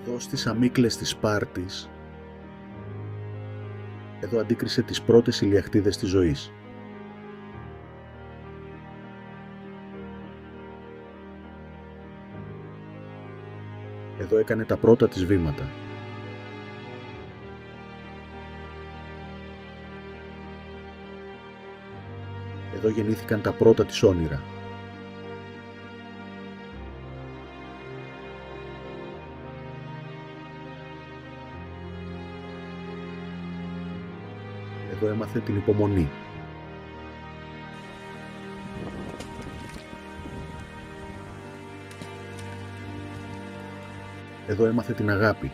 Εδώ στις αμίκλες της Σπάρτης, εδώ αντίκρισε τις πρώτες ηλιακτίδες της ζωής. Εδώ έκανε τα πρώτα της βήματα. Εδώ γεννήθηκαν τα πρώτα της όνειρα. Εδώ έμαθε την υπομονή. Εδώ έμαθε την αγάπη.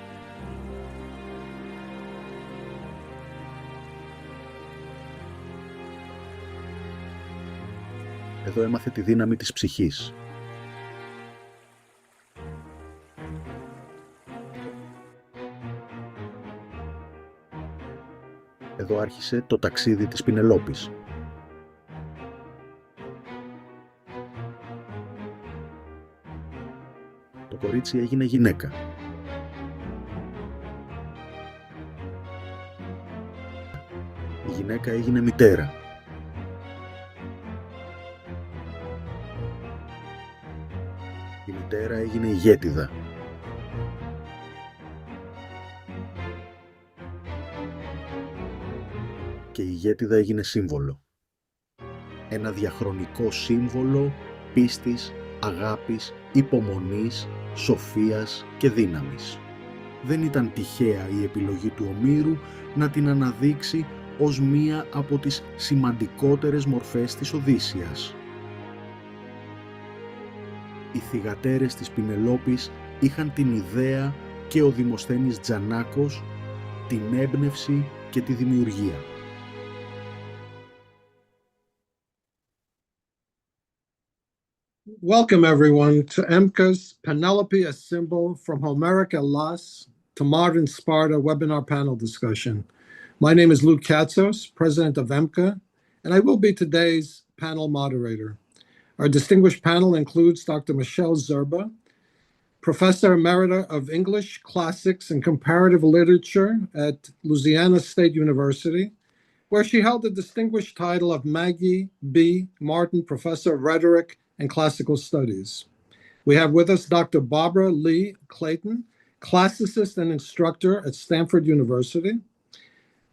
Εδώ έμαθε τη δύναμη της ψυχής. Εδώ άρχισε το ταξίδι της Πινελόπης. Το κορίτσι έγινε γυναίκα. Η γυναίκα έγινε μητέρα. Η μητέρα έγινε ηγέτιδα. Και η ηγέτιδα έγινε σύμβολο. Ένα διαχρονικό σύμβολο πίστης, αγάπης, υπομονής, σοφίας και δύναμης. Δεν ήταν τυχαία η επιλογή του Ομήρου να την αναδείξει ως μία από τις σημαντικότερες μορφές της Οδύσσειας. Οι θυγατέρες της Πινελόπης είχαν την ιδέα και ο Δημοσθένης Tzanakos την έμπνευση και τη δημιουργία. Welcome everyone to EMBCA's Penelope, a Symbol from Homeric Hellas to Modern Sparta webinar panel discussion. My name is Lou Katsos, president of EMBCA, and I will be today's panel moderator. Our distinguished panel includes Dr. Michelle Zerba, Professor Emerita of English, Classics, and Comparative Literature at Louisiana State University, where she held the distinguished title of Maggie B. Martin Professor of Rhetoric and Classical Studies. We have with us Dr. Barbara Leigh Clayton, Classicist and Instructor at Stanford University,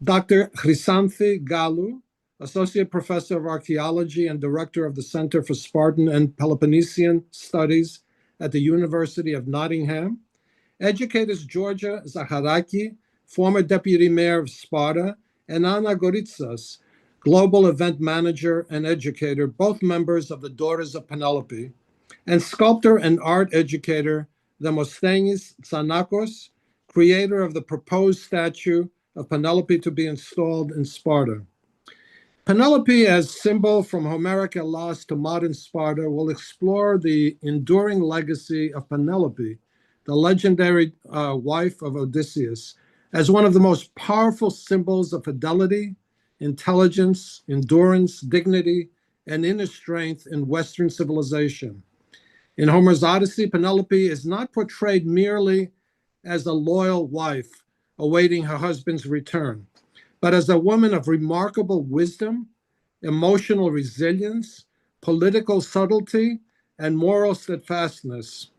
Dr. Chrysanthi Gallou, Associate Professor of Archaeology and Director of the Center for Spartan and Peloponnesian Studies at the University of Nottingham, educators Georgia Zaharaki, former Deputy Mayor of Sparta, and Anna Goritsas, Global Event Manager and Educator, both members of the Daughters of Penelope, and sculptor and art educator Demosthenes Tzanakos, creator of the proposed statue of Penelope to be installed in Sparta. Penelope, as symbol from Homeric Hellas to modern Sparta, will explore the enduring legacy of Penelope, the legendary wife of Odysseus, as one of the most powerful symbols of fidelity, intelligence, endurance, dignity, and inner strength in Western civilization. In Homer's Odyssey, Penelope is not portrayed merely as a loyal wife awaiting her husband's return, but as a woman of remarkable wisdom, emotional resilience, political subtlety, and moral steadfastness.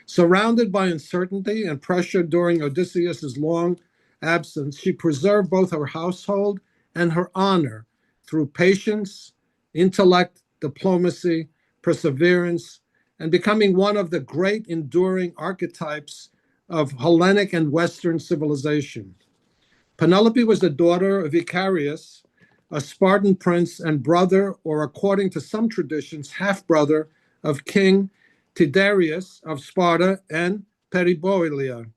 Surrounded by uncertainty and pressure during Odysseus' long absence, she preserved both her household and her honor through patience, intellect, diplomacy, perseverance, and becoming one of the great enduring archetypes of Hellenic and Western civilization. Penelope was the daughter of Icarius, a Spartan prince and brother, or according to some traditions, half-brother of King Tiberius of Sparta and Peribolia,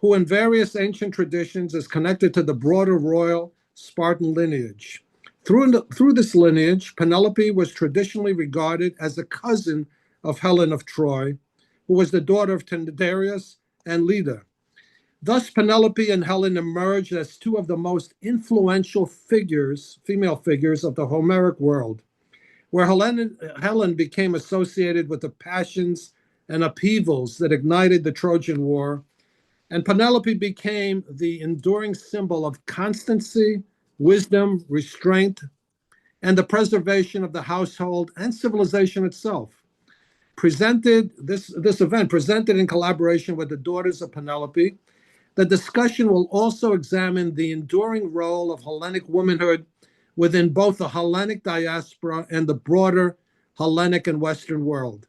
who in various ancient traditions is connected to the broader royal Spartan lineage. Through this lineage, Penelope was traditionally regarded as a cousin of Helen of Troy, who was the daughter of Tiberius and Leda. Thus, Penelope and Helen emerged as two of the most influential figures, female figures of the Homeric world, where Helen became associated with the passions and upheavals that ignited the Trojan War. And Penelope became the enduring symbol of constancy, wisdom, restraint, and the preservation of the household and civilization itself. This event presented in collaboration with the Daughters of Penelope. The discussion will also examine the enduring role of Hellenic womanhood within both the Hellenic diaspora and the broader Hellenic and Western world.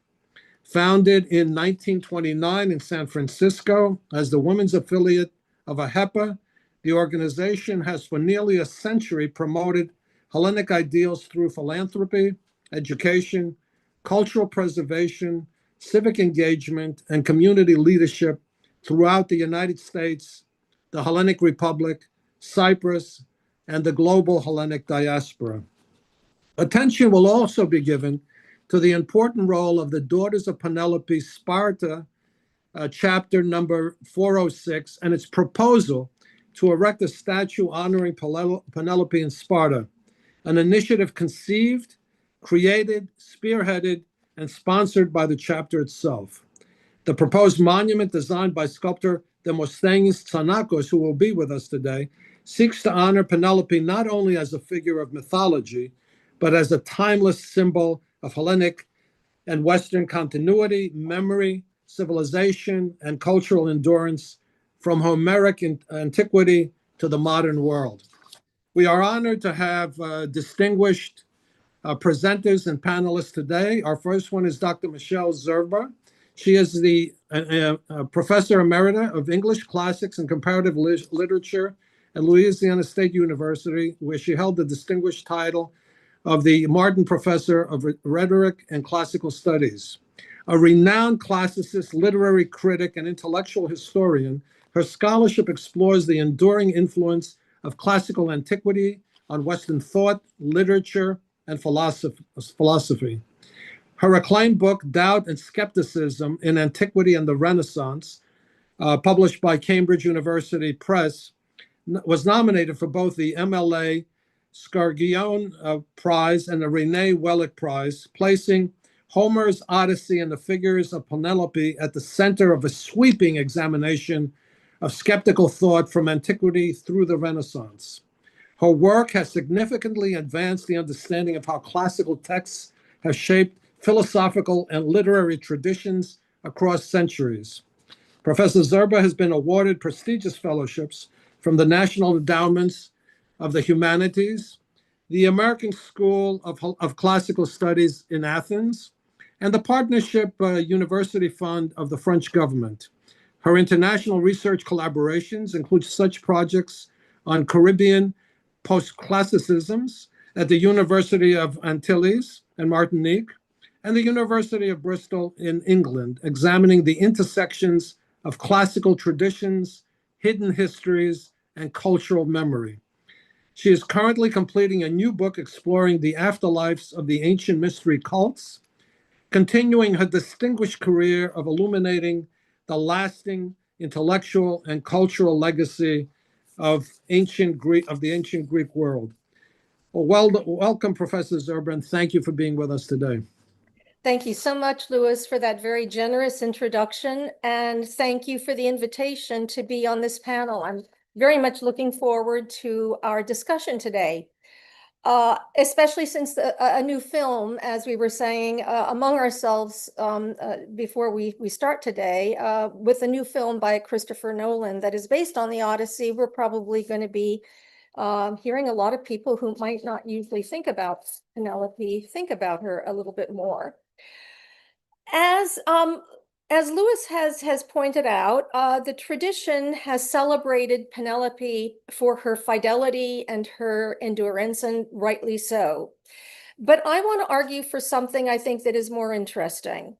Founded in 1929 in San Francisco as the women's affiliate of AHEPA, the organization has for nearly a century promoted Hellenic ideals through philanthropy, education, cultural preservation, civic engagement, and community leadership throughout the United States, the Hellenic Republic, Cyprus, and the global Hellenic diaspora. Attention will also be given to the important role of the Daughters of Penelope Sparta, chapter number 406, and its proposal to erect a statue honoring Penelope in Sparta, an initiative conceived, created, spearheaded, and sponsored by the chapter itself. The proposed monument, designed by sculptor Demosthenes Tzanakos, who will be with us today, seeks to honor Penelope not only as a figure of mythology, but as a timeless symbol of Hellenic and Western continuity, memory, civilization, and cultural endurance from Homeric antiquity to the modern world. We are honored to have distinguished presenters and panelists today. Our first one is Dr. Michelle Zerba. She is the Professor Emerita of English Classics and Comparative Literature at Louisiana State University, where she held the distinguished title of the Martin Professor of Rhetoric and Classical Studies. A renowned classicist, literary critic, and intellectual historian, her scholarship explores the enduring influence of classical antiquity on Western thought, literature, and philosophy. Her acclaimed book, Doubt and Skepticism in Antiquity and the Renaissance, published by Cambridge University Press, was nominated for both the MLA Scargione Prize and the Renee Wellick Prize, placing Homer's Odyssey and the figures of Penelope at the center of a sweeping examination of skeptical thought from antiquity through the Renaissance. Her work has significantly advanced the understanding of how classical texts have shaped philosophical and literary traditions across centuries. Professor Zerba has been awarded prestigious fellowships from the National Endowments of the Humanities, the American School of Classical Studies in Athens, and the Partnership University Fund of the French government. Her international research collaborations include such projects on Caribbean post-classicisms at the University of Antilles and Martinique, and the University of Bristol in England, examining the intersections of classical traditions, hidden histories, and cultural memory. She is currently completing a new book exploring the afterlives of the ancient mystery cults, continuing her distinguished career of illuminating the lasting intellectual and cultural legacy of the ancient Greek world. Well, welcome, Professor Zerba, and thank you for being with us today. Thank you so much, Louis, for that very generous introduction, and thank you for the invitation to be on this panel. I'm very much looking forward to our discussion today, especially since a new film, as we were saying among ourselves before we start today, with a new film by Christopher Nolan that is based on the Odyssey. We're probably going to be hearing a lot of people who might not usually think about Penelope think about her a little bit more. As Louis has pointed out, the tradition has celebrated Penelope for her fidelity and her endurance, and rightly so. But I want to argue for something I think that is more interesting.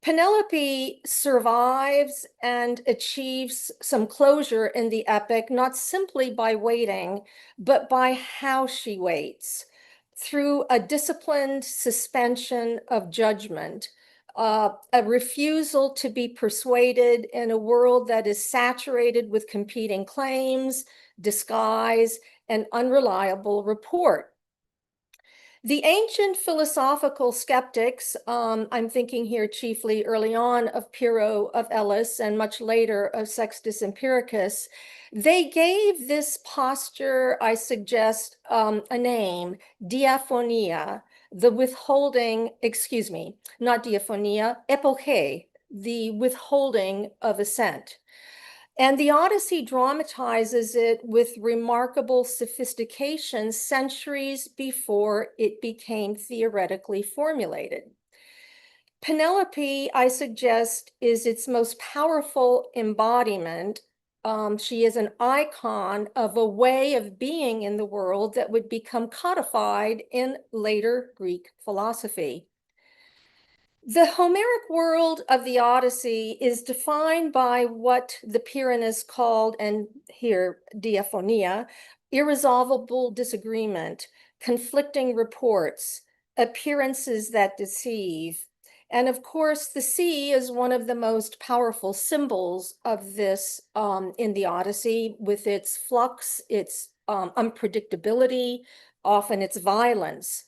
Penelope survives and achieves some closure in the epic, not simply by waiting, but by how she waits, through a disciplined suspension of judgment. A refusal to be persuaded in a world that is saturated with competing claims, disguise, and unreliable report. The ancient philosophical skeptics, I'm thinking here chiefly early on of Pyrrho of Elis and much later of Sextus Empiricus, they gave this posture, I suggest, a name, diaphonia, the withholding, excuse me, not diaphonia, epoche, the withholding of assent. And the Odyssey dramatizes it with remarkable sophistication centuries before it became theoretically formulated. Penelope, I suggest, is its most powerful embodiment. She is an icon of a way of being in the world that would become codified in later Greek philosophy. The Homeric world of the Odyssey is defined by what the Pyrrhonists called, and here diaphonia, irresolvable disagreement, conflicting reports, appearances that deceive. And of course, the sea is one of the most powerful symbols of this in the Odyssey, with its flux, its unpredictability, often its violence.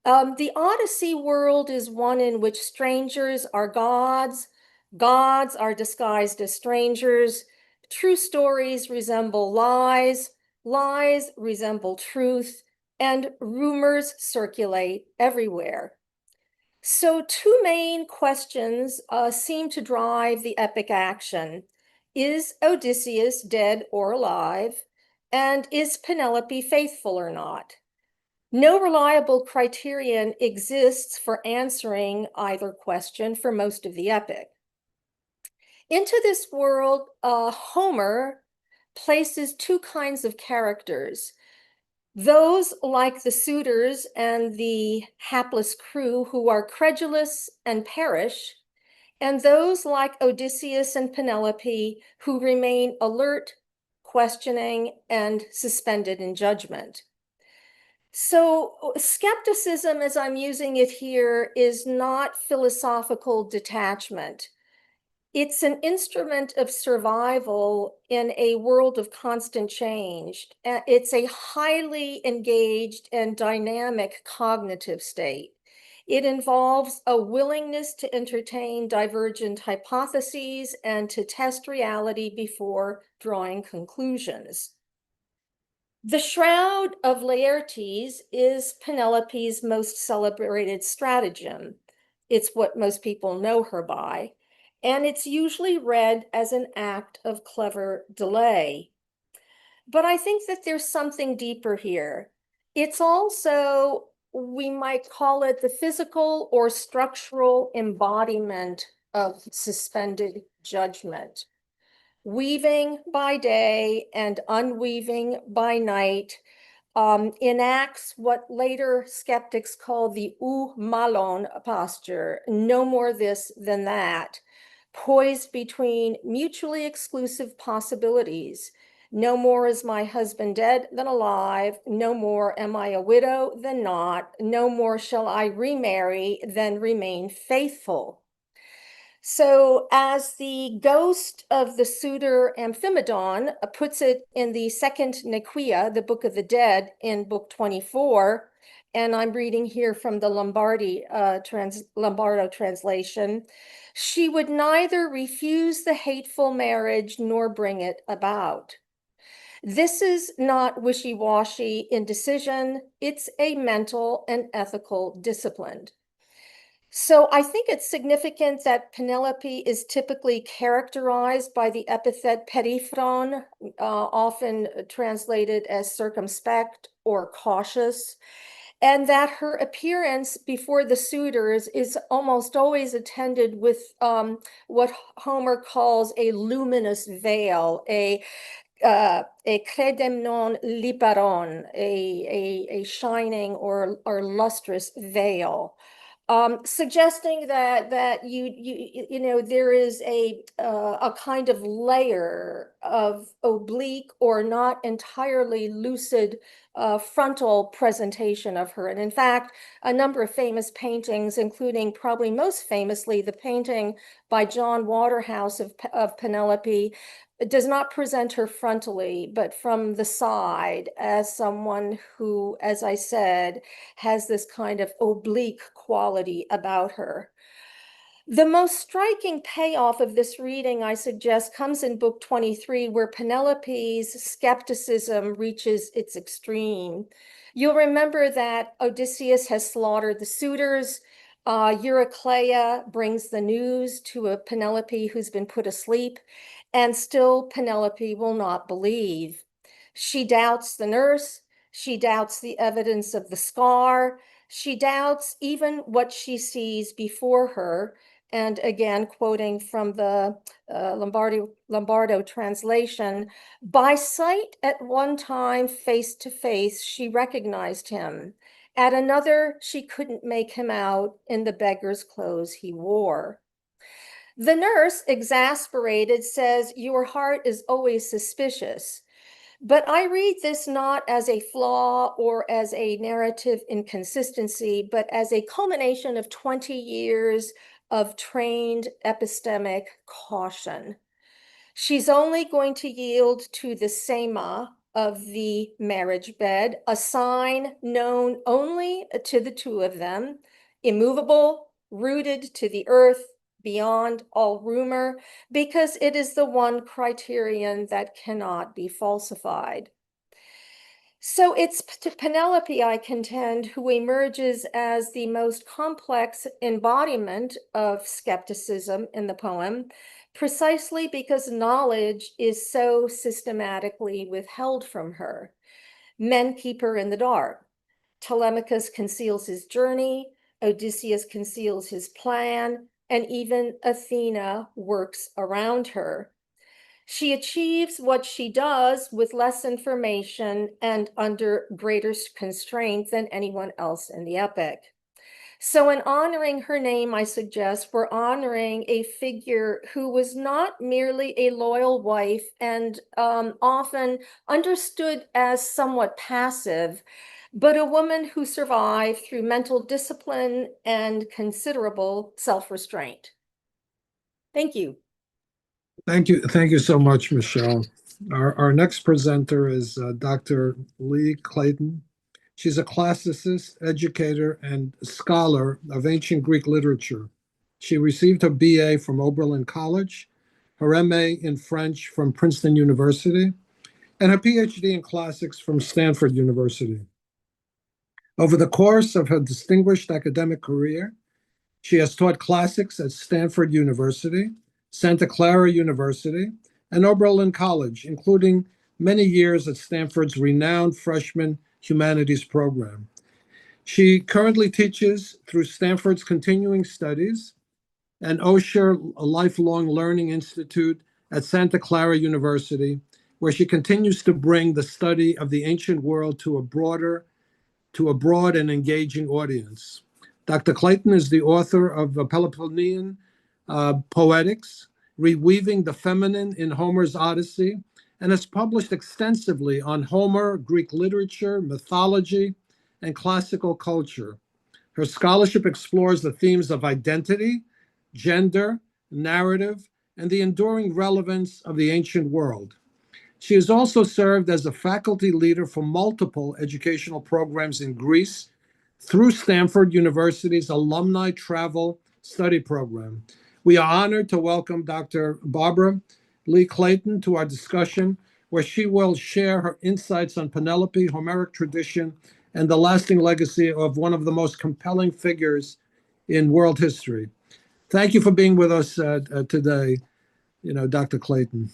The Odyssey world is one in which strangers are gods, gods are disguised as strangers, true stories resemble lies, lies resemble truth, and rumors circulate everywhere. So two main questions seem to drive the epic action. Is Odysseus dead or alive? And is Penelope faithful or not? No reliable criterion exists for answering either question for most of the epic. Into this world, Homer places two kinds of characters. Those like the suitors and the hapless crew who are credulous and perish, and those like Odysseus and Penelope who remain alert, questioning, and suspended in judgment. So skepticism, as I'm using it here, is not philosophical detachment. It's an instrument of survival in a world of constant change. It's a highly engaged and dynamic cognitive state. It involves a willingness to entertain divergent hypotheses and to test reality before drawing conclusions. The Shroud of Laertes is Penelope's most celebrated stratagem. It's what most people know her by, and it's usually read as an act of clever delay. But I think that there's something deeper here. It's also, we might call it the physical or structural embodiment of suspended judgment. Weaving by day and unweaving by night, enacts what later skeptics call the ou malon posture, no more this than that, poised between mutually exclusive possibilities. No more is my husband dead than alive, no more am I a widow than not, no more shall I remarry than remain faithful. So as the ghost of the suitor Amphimedon puts it in the second Nequia, the Book of the Dead, in book 24, and I'm reading here from the Lombardo translation, she would neither refuse the hateful marriage nor bring it about. This is not wishy-washy indecision, it's a mental and ethical discipline. So I think it's significant that Penelope is typically characterized by the epithet periphron, often translated as circumspect or cautious, and that her appearance before the suitors is almost always attended with what Homer calls a luminous veil, a credemnon liparon, a shining or lustrous veil. Suggesting that there is a kind of layer of oblique or not entirely lucid frontal presentation of her. And in fact, a number of famous paintings, including probably most famously the painting by John Waterhouse of Penelope, does not present her frontally, but from the side as someone who, as I said, has this kind of oblique quality about her. The most striking payoff of this reading, I suggest, comes in book 23, where Penelope's skepticism reaches its extreme. You'll remember that Odysseus has slaughtered the suitors. Eurycleia brings the news to a Penelope who's been put asleep, and still Penelope will not believe. She doubts the nurse. She doubts the evidence of the scar. She doubts even what she sees before her. And again, quoting from the Lombardo translation, by sight at one time, face to face, she recognized him. At another, she couldn't make him out in the beggar's clothes he wore. The nurse, exasperated, says, "Your heart is always suspicious." But I read this not as a flaw or as a narrative inconsistency, but as a culmination of 20 years of trained epistemic caution. She's only going to yield to the sema of the marriage bed, a sign known only to the two of them, immovable, rooted to the earth, beyond all rumor, because it is the one criterion that cannot be falsified. So it's Penelope, I contend, who emerges as the most complex embodiment of skepticism in the poem, precisely because knowledge is so systematically withheld from her. Men keep her in the dark. Telemachus conceals his journey, Odysseus conceals his plan, and even Athena works around her. She achieves what she does with less information and under greater constraint than anyone else in the epic. So in honoring her name, I suggest we're honoring a figure who was not merely a loyal wife and often understood as somewhat passive, but a woman who survived through mental discipline and considerable self-restraint. Thank you. Thank you so much, Michelle. Our next presenter is Dr. Leigh Clayton. She's a classicist, educator, and scholar of ancient Greek literature. She received her BA from Oberlin College, her MA in French from Princeton University, and her PhD in classics from Stanford University. Over the course of her distinguished academic career, she has taught classics at Stanford University, Santa Clara University, and Oberlin College, including many years at Stanford's renowned freshman humanities program. She currently teaches through Stanford's Continuing Studies and Osher Lifelong Learning Institute at Santa Clara University, where she continues to bring the study of the ancient world to a broad and engaging audience. Dr. Clayton is the author of Peloponnesian Poetics, Reweaving the Feminine in Homer's Odyssey, and has published extensively on Homer, Greek literature, mythology, and classical culture. Her scholarship explores the themes of identity, gender, narrative, and the enduring relevance of the ancient world. She has also served as a faculty leader for multiple educational programs in Greece through Stanford University's Alumni Travel Study Program. We are honored to welcome Dr. Barbara Leigh Clayton to our discussion, where she will share her insights on Penelope, Homeric tradition, and the lasting legacy of one of the most compelling figures in world history. Thank you for being with us today, Dr. Clayton.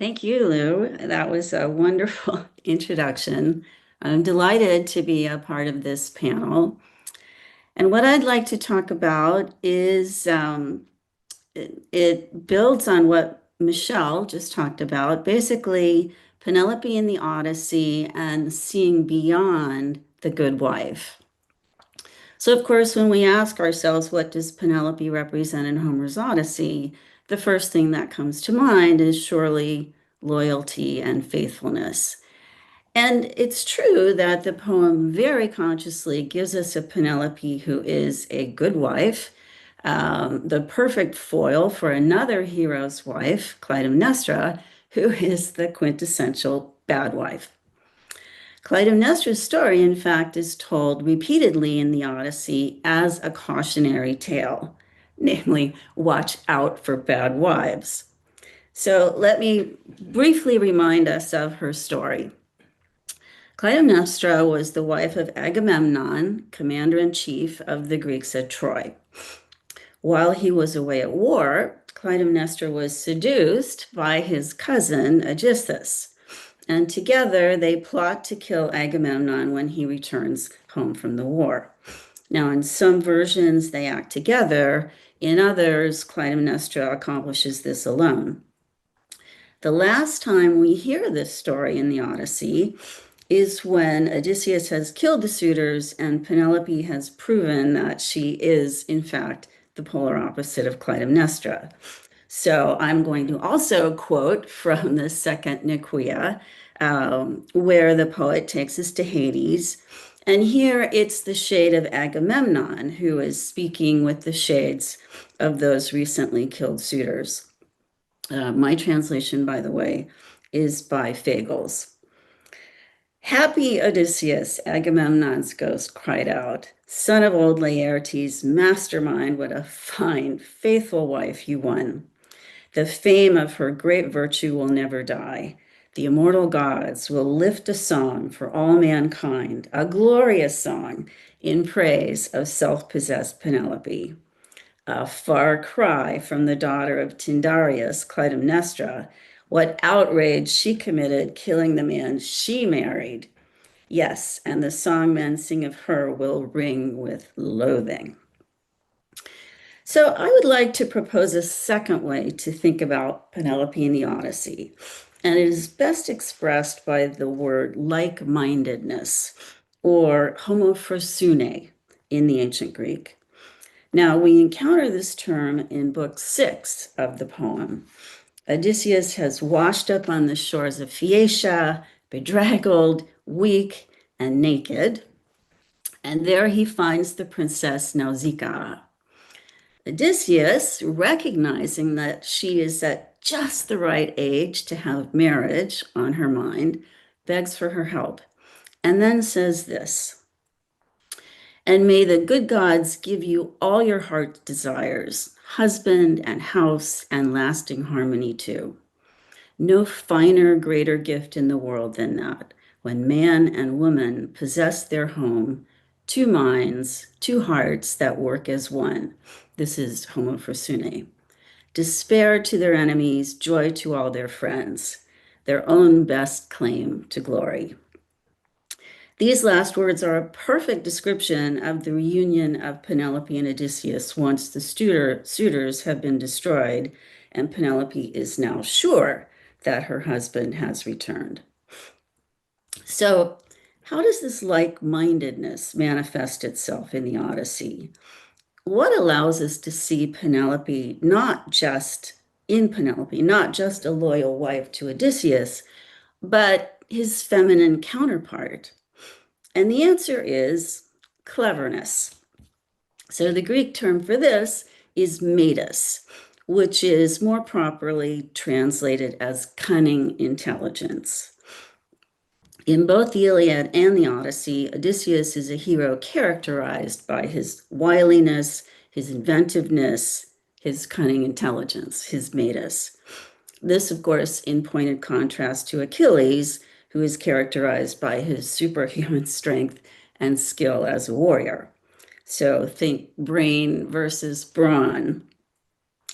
Thank you, Lou. That was a wonderful introduction. I'm delighted to be a part of this panel. And what I'd like to talk about is it builds on what Michelle just talked about, basically Penelope in the Odyssey and seeing beyond the good wife. So, of course, when we ask ourselves, what does Penelope represent in Homer's Odyssey? The first thing that comes to mind is surely loyalty and faithfulness. And it's true that the poem very consciously gives us a Penelope who is a good wife, the perfect foil for another hero's wife, Clytemnestra, who is the quintessential bad wife. Clytemnestra's story, in fact, is told repeatedly in the Odyssey as a cautionary tale, namely, watch out for bad wives. So let me briefly remind us of her story. Clytemnestra was the wife of Agamemnon, commander-in-chief of the Greeks at Troy. While he was away at war, Clytemnestra was seduced by his cousin Aegisthus, and together they plot to kill Agamemnon when he returns home from the war. Now, in some versions, they act together. In others, Clytemnestra accomplishes this alone. The last time we hear this story in the Odyssey is when Odysseus has killed the suitors and Penelope has proven that she is, in fact, the polar opposite of Clytemnestra. So I'm going to also quote from the second Nicaea, where the poet takes us to Hades. And here it's the shade of Agamemnon who is speaking with the shades of those recently killed suitors. My translation, by the way, is by Fagles. Happy Odysseus, Agamemnon's ghost cried out, son of old Laertes, mastermind, what a fine, faithful wife you won. The fame of her great virtue will never die. The immortal gods will lift a song for all mankind, a glorious song in praise of self-possessed Penelope. A far cry from the daughter of Tyndareus, Clytemnestra, what outrage she committed, killing the man she married. Yes, and the song men sing of her will ring with loathing. So I would like to propose a second way to think about Penelope in the Odyssey, and it is best expressed by the word like-mindedness, or homophrosyne in the ancient Greek. Now, we encounter this term in Book 6 of the poem. Odysseus has washed up on the shores of Phaeacia, bedraggled, weak, and naked, and there he finds the princess Nausicaa. Odysseus, recognizing that she is at just the right age to have marriage on her mind, begs for her help, and then says this, and may the good gods give you all your heart's desires, husband and house and lasting harmony too. No finer, greater gift in the world than that, when man and woman possess their home, two minds, two hearts that work as one. This is homophrosyne. Despair to their enemies, joy to all their friends, their own best claim to glory. These last words are a perfect description of the reunion of Penelope and Odysseus once the suitors have been destroyed, and Penelope is now sure that her husband has returned. So, how does this like-mindedness manifest itself in the Odyssey? What allows us to see Penelope not just a loyal wife to Odysseus, but his feminine counterpart? And the answer is cleverness. So the Greek term for this is metis, which is more properly translated as cunning intelligence. In both the Iliad and the Odyssey, Odysseus is a hero characterized by his wiliness, his inventiveness, his cunning intelligence, his metis. This, of course, in pointed contrast to Achilles, who is characterized by his superhuman strength and skill as a warrior. So think brain versus brawn.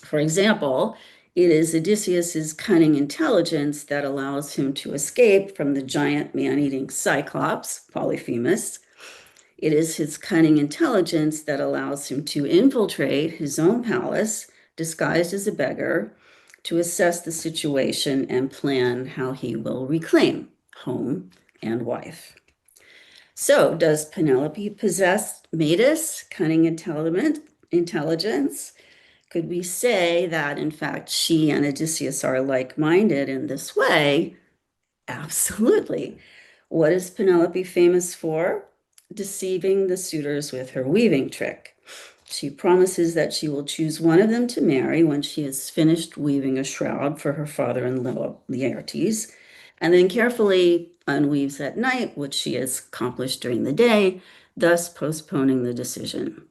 For example, it is Odysseus's cunning intelligence that allows him to escape from the giant man-eating Cyclops, Polyphemus. It is his cunning intelligence that allows him to infiltrate his own palace, disguised as a beggar, to assess the situation and plan how he will reclaim home and wife. So, does Penelope possess metis, cunning intelligence? Could we say that, in fact, she and Odysseus are like-minded in this way? Absolutely. What is Penelope famous for? Deceiving the suitors with her weaving trick. She promises that she will choose one of them to marry when she has finished weaving a shroud for her father-in-law, Laertes, and then carefully unweaves at night, which she has accomplished during the day, thus postponing the decision.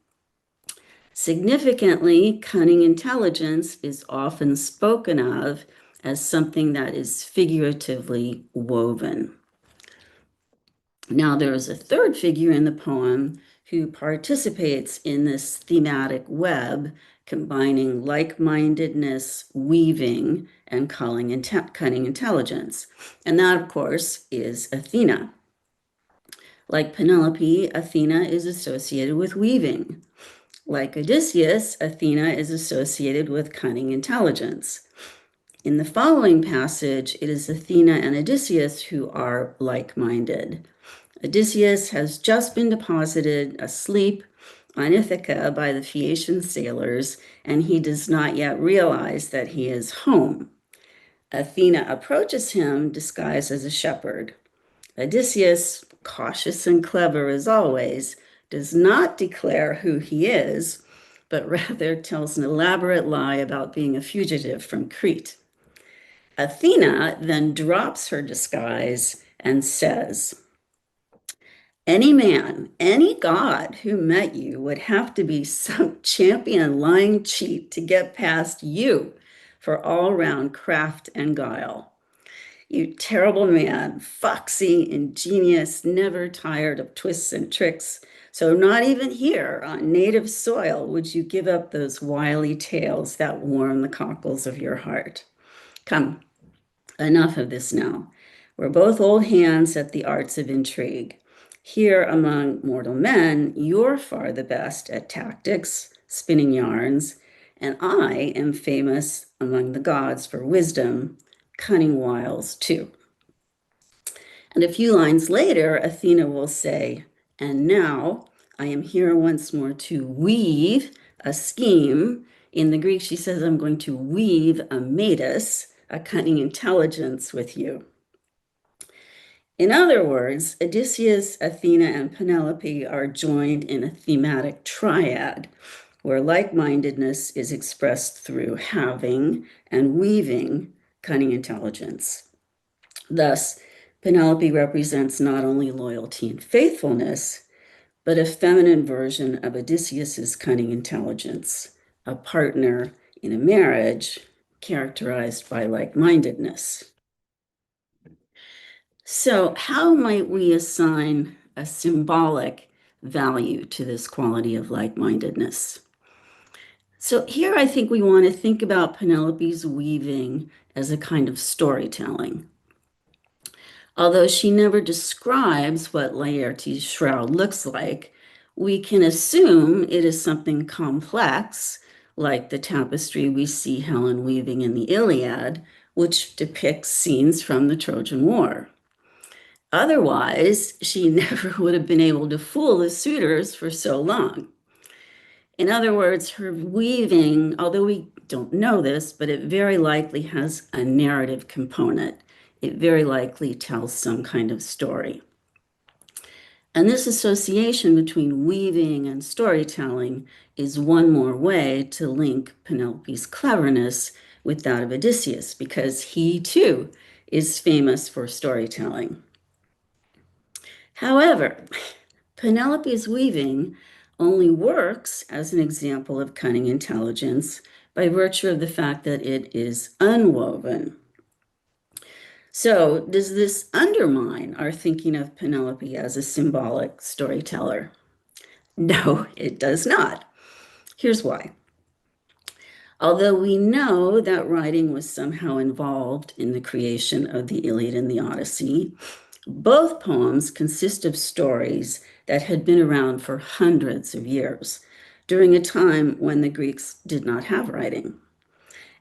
Significantly, cunning intelligence is often spoken of as something that is figuratively woven. Now, there is a third figure in the poem who participates in this thematic web, combining like-mindedness, weaving, and cunning intelligence. And that, of course, is Athena. Like Penelope, Athena is associated with weaving. Like Odysseus, Athena is associated with cunning intelligence. In the following passage, it is Athena and Odysseus who are like-minded. Odysseus has just been deposited asleep on Ithaca by the Phaeacian sailors, and he does not yet realize that he is home. Athena approaches him disguised as a shepherd. Odysseus, cautious and clever as always, does not declare who he is, but rather tells an elaborate lie about being a fugitive from Crete. Athena then drops her disguise and says, "Any man, any god who met you would have to be some champion lying cheat to get past you for all-round craft and guile. You terrible man, foxy, ingenious, never tired of twists and tricks. So not even here on native soil would you give up those wily tales that warm the cockles of your heart. Come, enough of this now. We're both old hands at the arts of intrigue. Here among mortal men, you're far the best at tactics, spinning yarns, and I am famous among the gods for wisdom, cunning wiles too." And a few lines later, Athena will say, "And now I am here once more to weave a scheme." In the Greek, she says, "I'm going to weave a metis, a cunning intelligence with you." In other words, Odysseus, Athena, and Penelope are joined in a thematic triad where like-mindedness is expressed through having and weaving cunning intelligence. Thus, Penelope represents not only loyalty and faithfulness, but a feminine version of Odysseus's cunning intelligence, a partner in a marriage characterized by like-mindedness. So how might we assign a symbolic value to this quality of like-mindedness? So here I think we want to think about Penelope's weaving as a kind of storytelling. Although she never describes what Laertes' shroud looks like, we can assume it is something complex, like the tapestry we see Helen weaving in the Iliad, which depicts scenes from the Trojan War. Otherwise, she never would have been able to fool the suitors for so long. In other words, her weaving, although we don't know this, but it very likely has a narrative component. It very likely tells some kind of story. And this association between weaving and storytelling is one more way to link Penelope's cleverness with that of Odysseus, because he too is famous for storytelling. However, Penelope's weaving only works as an example of cunning intelligence by virtue of the fact that it is unwoven. So does this undermine our thinking of Penelope as a symbolic storyteller? No, it does not. Here's why. Although we know that writing was somehow involved in the creation of the Iliad and the Odyssey, both poems consist of stories that had been around for hundreds of years, during a time when the Greeks did not have writing.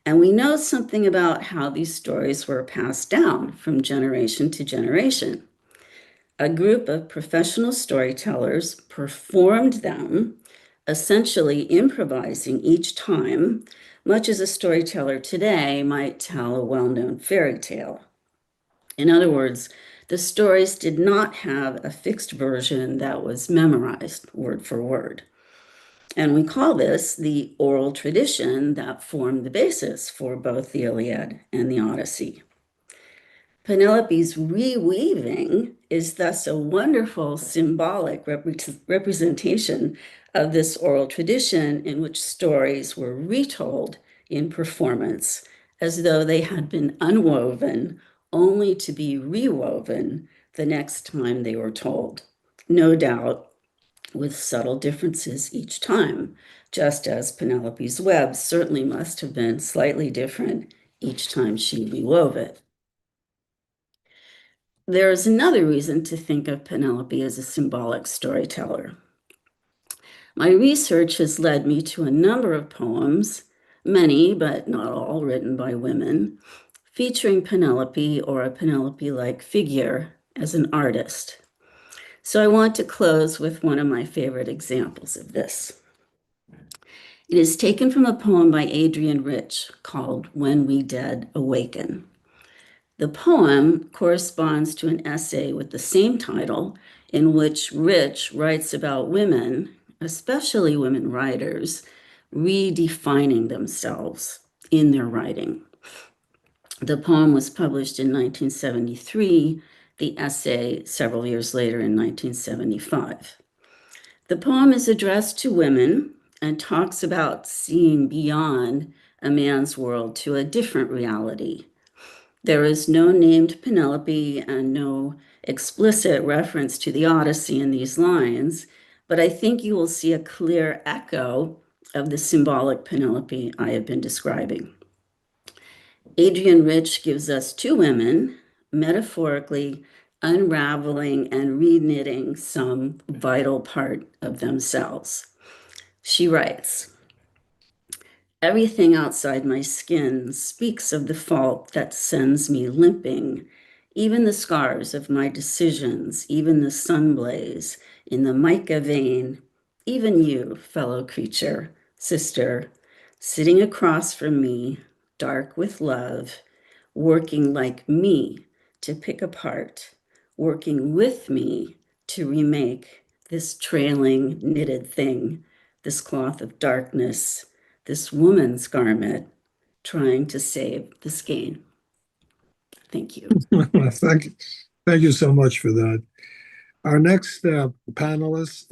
And we know something about how these stories were passed down from generation to generation. A group of professional storytellers performed them, essentially improvising each time, much as a storyteller today might tell a well-known fairy tale. In other words, the stories did not have a fixed version that was memorized word for word. And we call this the oral tradition that formed the basis for both the Iliad and the Odyssey. Penelope's reweaving is thus a wonderful symbolic representation of this oral tradition in which stories were retold in performance as though they had been unwoven only to be rewoven the next time they were told. No doubt with subtle differences each time, just as Penelope's web certainly must have been slightly different each time she rewove it. There is another reason to think of Penelope as a symbolic storyteller. My research has led me to a number of poems, many but not all written by women, featuring Penelope or a Penelope-like figure as an artist. So I want to close with one of my favorite examples of this. It is taken from a poem by Adrienne Rich called When We Dead Awaken. The poem corresponds to an essay with the same title in which Rich writes about women, especially women writers, redefining themselves in their writing. The poem was published in 1973, the essay several years later in 1975. The poem is addressed to women and talks about seeing beyond a man's world to a different reality. There is no named Penelope and no explicit reference to the Odyssey in these lines, but I think you will see a clear echo of the symbolic Penelope I have been describing. Adrienne Rich gives us two women, metaphorically unraveling and reknitting some vital part of themselves. She writes, "Everything outside my skin speaks of the fault that sends me limping, even the scars of my decisions, even the sunblaze in the mica vein, even you, fellow creature, sister, sitting across from me, dark with love, working like me to pick apart, working with me to remake this trailing knitted thing, this cloth of darkness, this woman's garment, trying to save the skein." Thank you. Thank you so much for that. Our next panelist,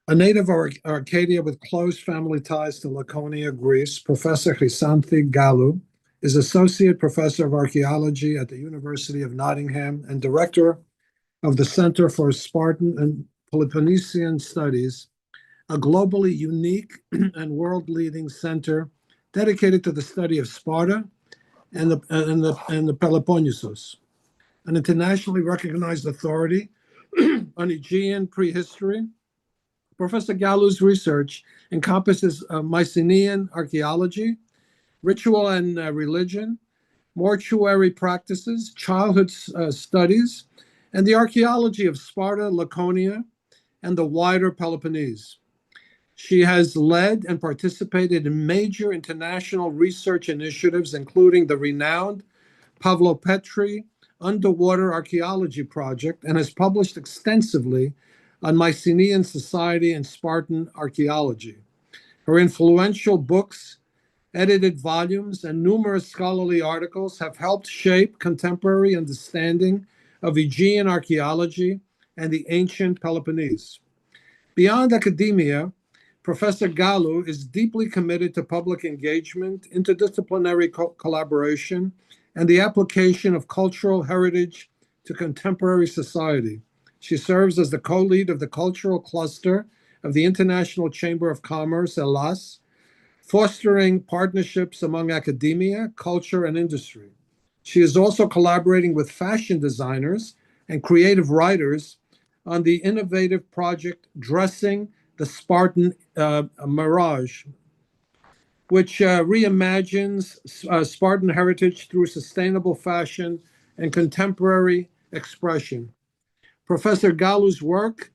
a native of Arcadia with close family ties to Laconia, Greece, Professor Chrysanthi Gallou is Associate Professor of Archaeology at the University of Nottingham and Director of the Center for Spartan and Peloponnesian Studies, a globally unique and world-leading center dedicated to the study of Sparta and the Peloponnesus, an internationally recognized authority on Aegean prehistory. Professor Gallou's research encompasses Mycenaean archaeology, ritual and religion, mortuary practices, childhood studies, and the archaeology of Sparta, Laconia, and the wider Peloponnese. She has led and participated in major international research initiatives, including the renowned Pavlopetri Underwater Archaeology Project, and has published extensively on Mycenaean society and Spartan archaeology. Her influential books, edited volumes, and numerous scholarly articles have helped shape contemporary understanding of Aegean archaeology and the ancient Peloponnese. Beyond academia, Professor Gallou is deeply committed to public engagement, interdisciplinary collaboration, and the application of cultural heritage to contemporary society. She serves as the co-lead of the cultural cluster of the International Chamber of Commerce, Hellas, fostering partnerships among academia, culture, and industry. She is also collaborating with fashion designers and creative writers on the innovative project Dressing the Spartan Mirage, which reimagines Spartan heritage through sustainable fashion and contemporary expression. Professor Gallou's work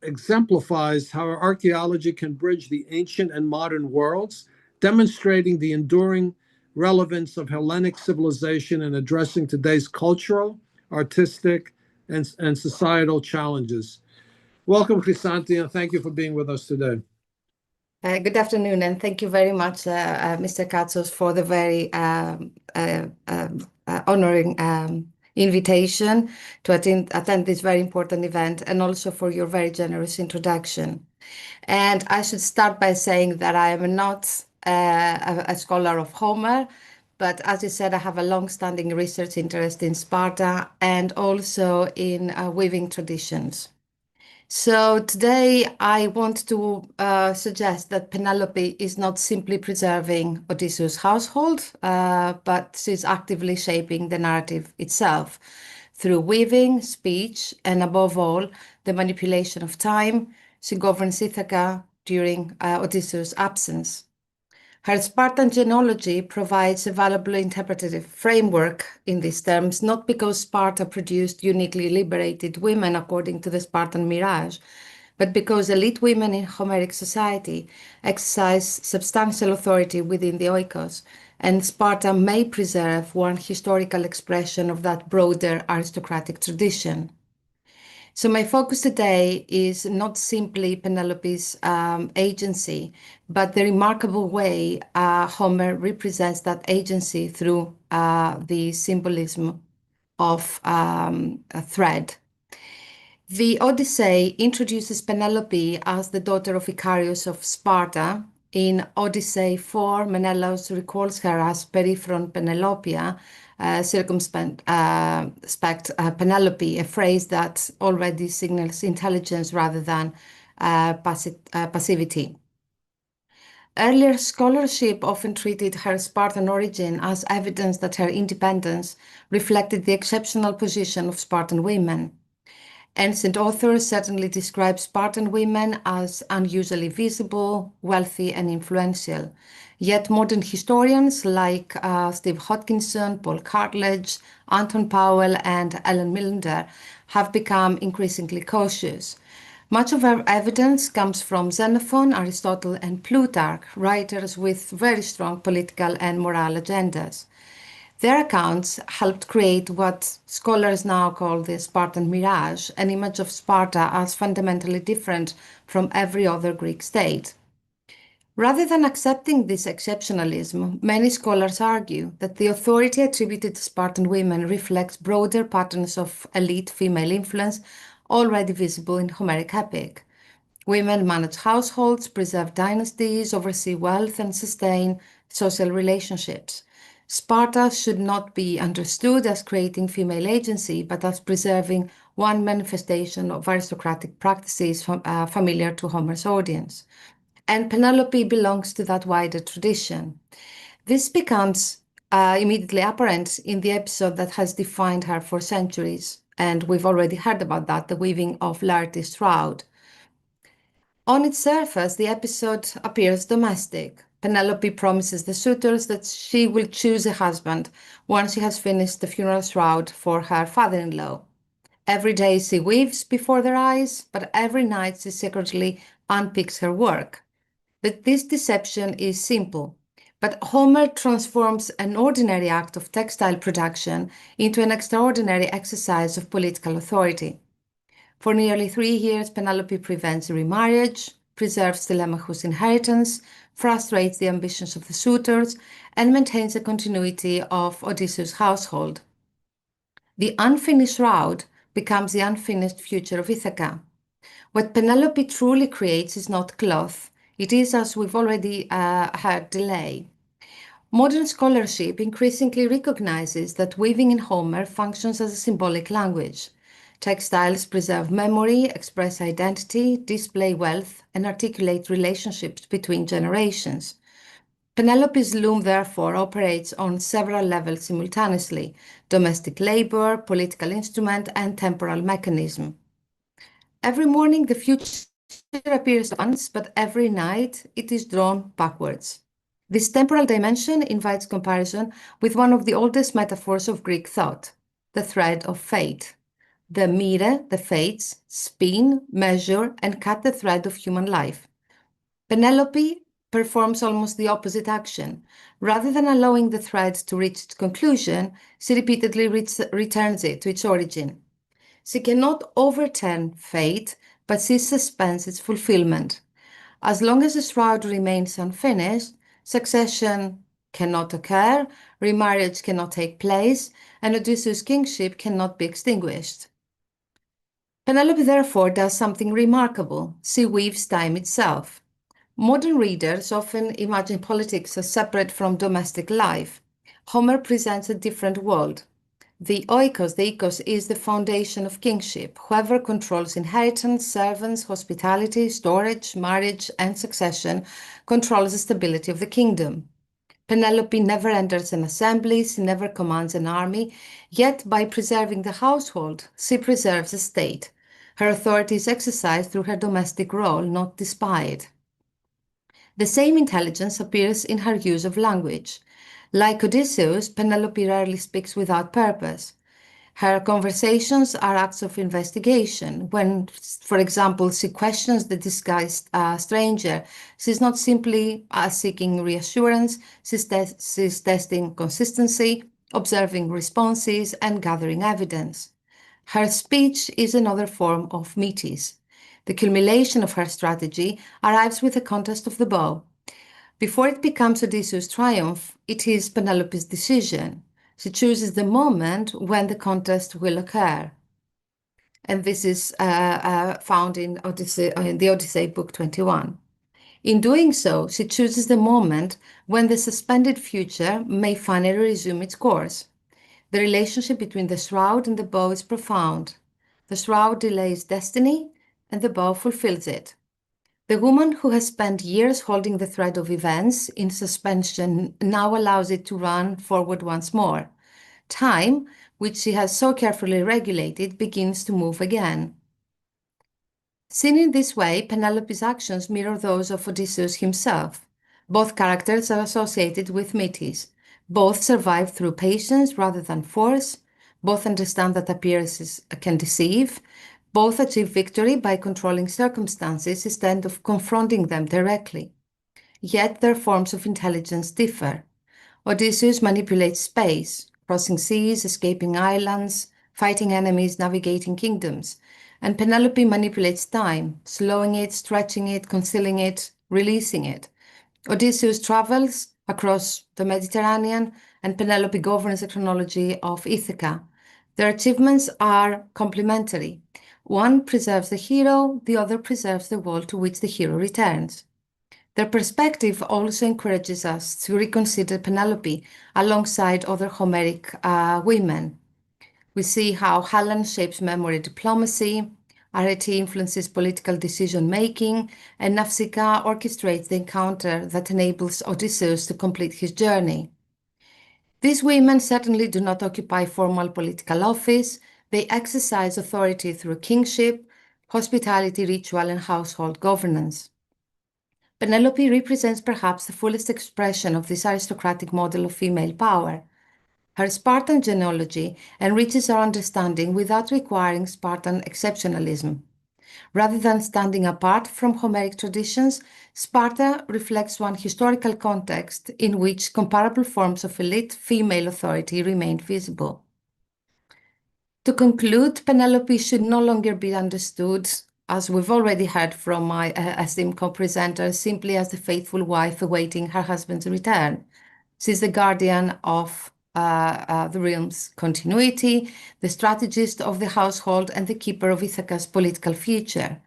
exemplifies how archaeology can bridge the ancient and modern worlds, demonstrating the enduring relevance of Hellenic civilization in addressing today's cultural, artistic, and societal challenges. Welcome, Chrysanthi, and thank you for being with us today. Good afternoon, and thank you very much, Mr. Katsos, for the very honoring invitation to attend this very important event, and also for your very generous introduction. And I should start by saying that I am not a scholar of Homer, but as you said, I have a long-standing research interest in Sparta and also in weaving traditions. So today I want to suggest that Penelope is not simply preserving Odysseus' household, but she's actively shaping the narrative itself through weaving, speech, and above all, the manipulation of time. She governs Ithaca during Odysseus' absence. Her Spartan genealogy provides a valuable interpretative framework in these terms, not because Sparta produced uniquely liberated women according to the Spartan mirage, but because elite women in Homeric society exercise substantial authority within the oikos, and Sparta may preserve one historical expression of that broader aristocratic tradition. So my focus today is not simply Penelope's agency, but the remarkable way Homer represents that agency through the symbolism of a thread. The Odyssey introduces Penelope as the daughter of Icarius of Sparta. In Odyssey 4, Menelaus recalls her as Periphron Penelopia, circumspect Penelope, a phrase that already signals intelligence rather than passivity. Earlier scholarship often treated her Spartan origin as evidence that her independence reflected the exceptional position of Spartan women. Ancient authors certainly describe Spartan women as unusually visible, wealthy, and influential. Yet modern historians like Steve Hodkinson, Paul Cartledge, Anton Powell, and Ellen Millender have become increasingly cautious. Much of our evidence comes from Xenophon, Aristotle, and Plutarch, writers with very strong political and moral agendas. Their accounts helped create what scholars now call the Spartan mirage, an image of Sparta as fundamentally different from every other Greek state. Rather than accepting this exceptionalism, many scholars argue that the authority attributed to Spartan women reflects broader patterns of elite female influence already visible in Homeric epic. Women manage households, preserve dynasties, oversee wealth, and sustain social relationships. Sparta should not be understood as creating female agency, but as preserving one manifestation of aristocratic practices familiar to Homer's audience. And Penelope belongs to that wider tradition. This becomes immediately apparent in the episode that has defined her for centuries, and we've already heard about that, the weaving of Laertes' shroud. On its surface, the episode appears domestic. Penelope promises the suitors that she will choose a husband once she has finished the funeral shroud for her father-in-law. Every day she weaves before their eyes, but every night she secretly unpicks her work. But this deception is simple. But Homer transforms an ordinary act of textile production into an extraordinary exercise of political authority. For nearly 3 years, Penelope prevents remarriage, preserves Telemachus' inheritance, frustrates the ambitions of the suitors, and maintains a continuity of Odysseus' household. The unfinished shroud becomes the unfinished future of Ithaca. What Penelope truly creates is not cloth. It is, as we've already heard, delay. Modern scholarship increasingly recognizes that weaving in Homer functions as a symbolic language. Textiles preserve memory, express identity, display wealth, and articulate relationships between generations. Penelope's loom, therefore, operates on several levels simultaneously: domestic labor, political instrument, and temporal mechanism. Every morning, the future appears once, but every night it is drawn backwards. This temporal dimension invites comparison with one of the oldest metaphors of Greek thought, the thread of fate. The mire, the fates, spin, measure, and cut the thread of human life. Penelope performs almost the opposite action. Rather than allowing the thread to reach its conclusion, she repeatedly returns it to its origin. She cannot overturn fate, but she suspends its fulfillment. As long as the shroud remains unfinished, succession cannot occur, remarriage cannot take place, and Odysseus' kingship cannot be extinguished. Penelope therefore does something remarkable. She weaves time itself. Modern readers often imagine politics as separate from domestic life. Homer presents a different world. The oikos is the foundation of kingship. Whoever controls inheritance, servants, hospitality, storage, marriage, and succession controls the stability of the kingdom. Penelope never enters an assembly, she never commands an army, yet by preserving the household, she preserves the state. Her authority is exercised through her domestic role, not despite. The same intelligence appears in her use of language. Like Odysseus, Penelope rarely speaks without purpose. Her conversations are acts of investigation. When, for example, she questions the disguised stranger, she's not simply seeking reassurance, she's testing consistency, observing responses, and gathering evidence. Her speech is another form of metis. The culmination of her strategy arrives with the contest of the bow. Before it becomes Odysseus' triumph, it is Penelope's decision. She chooses the moment when the contest will occur. And this is found in the Odyssey, Book 21. In doing so, she chooses the moment when the suspended future may finally resume its course. The relationship between the shroud and the bow is profound. The shroud delays destiny, and the bow fulfills it. The woman who has spent years holding the thread of events in suspension now allows it to run forward once more. Time, which she has so carefully regulated, begins to move again. Seen in this way, Penelope's actions mirror those of Odysseus himself. Both characters are associated with metis. Both survive through patience rather than force. Both understand that appearances can deceive. Both achieve victory by controlling circumstances instead of confronting them directly. Yet their forms of intelligence differ. Odysseus manipulates space, crossing seas, escaping islands, fighting enemies, navigating kingdoms. And Penelope manipulates time, slowing it, stretching it, concealing it, releasing it. Odysseus travels across the Mediterranean, and Penelope governs the chronology of Ithaca. Their achievements are complementary. One preserves the hero, the other preserves the world to which the hero returns. Their perspective also encourages us to reconsider Penelope alongside other Homeric women. We see how Helen shapes memory diplomacy, Arete influences political decision-making, and Nafsika orchestrates the encounter that enables Odysseus to complete his journey. These women certainly do not occupy formal political office. They exercise authority through kingship, hospitality, ritual, and household governance. Penelope represents perhaps the fullest expression of this aristocratic model of female power. Her Spartan genealogy enriches our understanding without requiring Spartan exceptionalism. Rather than standing apart from Homeric traditions, Sparta reflects one historical context in which comparable forms of elite female authority remained visible. To conclude, Penelope should no longer be understood, as we've already heard from my esteemed co-presenter, simply as the faithful wife awaiting her husband's return. She's the guardian of the realm's continuity, the strategist of the household, and the keeper of Ithaca's political future.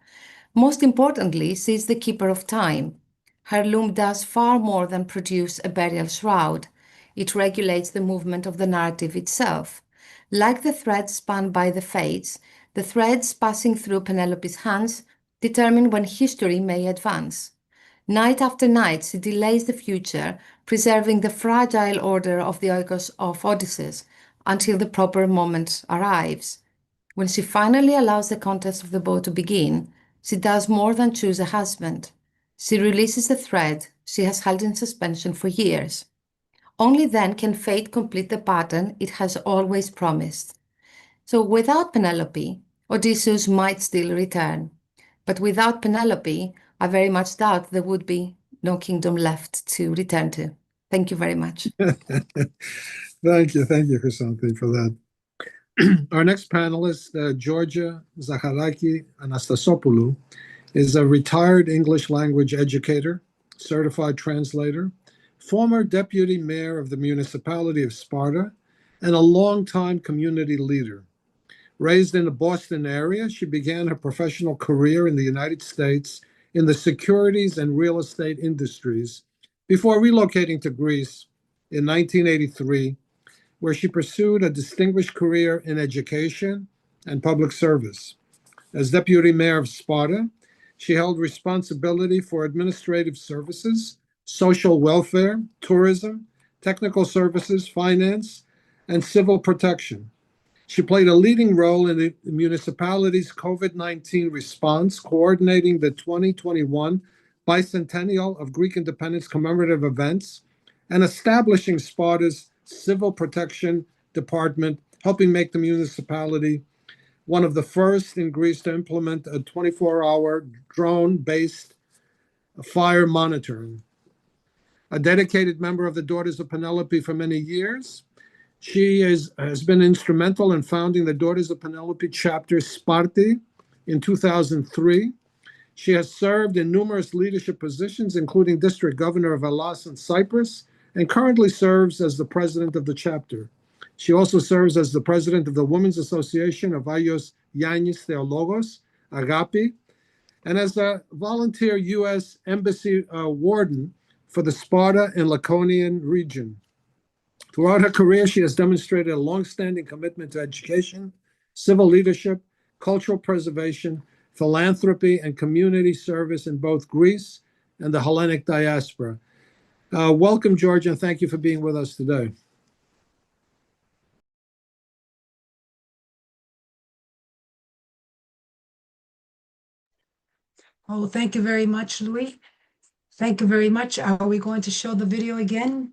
Most importantly, she is the keeper of time. Her loom does far more than produce a burial shroud. It regulates the movement of the narrative itself. Like the threads spun by the fates, the threads passing through Penelope's hands determine when history may advance. Night after night, she delays the future, preserving the fragile order of the oikos of Odysseus until the proper moment arrives. When she finally allows the contest of the bow to begin, she does more than choose a husband. She releases the thread she has held in suspension for years. Only then can fate complete the pattern it has always promised. So without Penelope, Odysseus might still return. But without Penelope, I very much doubt there would be no kingdom left to return to. Thank you very much. Thank you, Chrysanthi, for that. Our next panelist, Georgia Zaharaki Anastasopoulou, is a retired English language educator, certified translator, former deputy mayor of the municipality of Sparta, and a longtime community leader. Raised in the Boston area, she began her professional career in the United States in the securities and real estate industries before relocating to Greece in 1983, where she pursued a distinguished career in education and public service. As deputy mayor of Sparta, she held responsibility for administrative services, social welfare, tourism, technical services, finance, and civil protection. She played a leading role in the municipality's COVID-19 response, coordinating the 2021 bicentennial of Greek independence commemorative events, and establishing Sparta's civil protection department, helping make the municipality one of the first in Greece to implement a 24-hour drone-based fire monitoring. A dedicated member of the Daughters of Penelope for many years, she has been instrumental in founding the Daughters of Penelope chapter Sparti in 2003. She has served in numerous leadership positions, including district governor of Hellas and Cyprus, and currently serves as the president of the chapter. She also serves as the president of the Women's Association of Agios Yannis Theologos, Agapi, and as a volunteer U.S. Embassy warden for the Sparta and Laconian region. Throughout her career, she has demonstrated a longstanding commitment to education, civil leadership, cultural preservation, philanthropy, and community service in both Greece and the Hellenic diaspora. Welcome, Georgia, and thank you for being with us today. Oh, thank you very much, Louis. Thank you very much. Are we going to show the video again?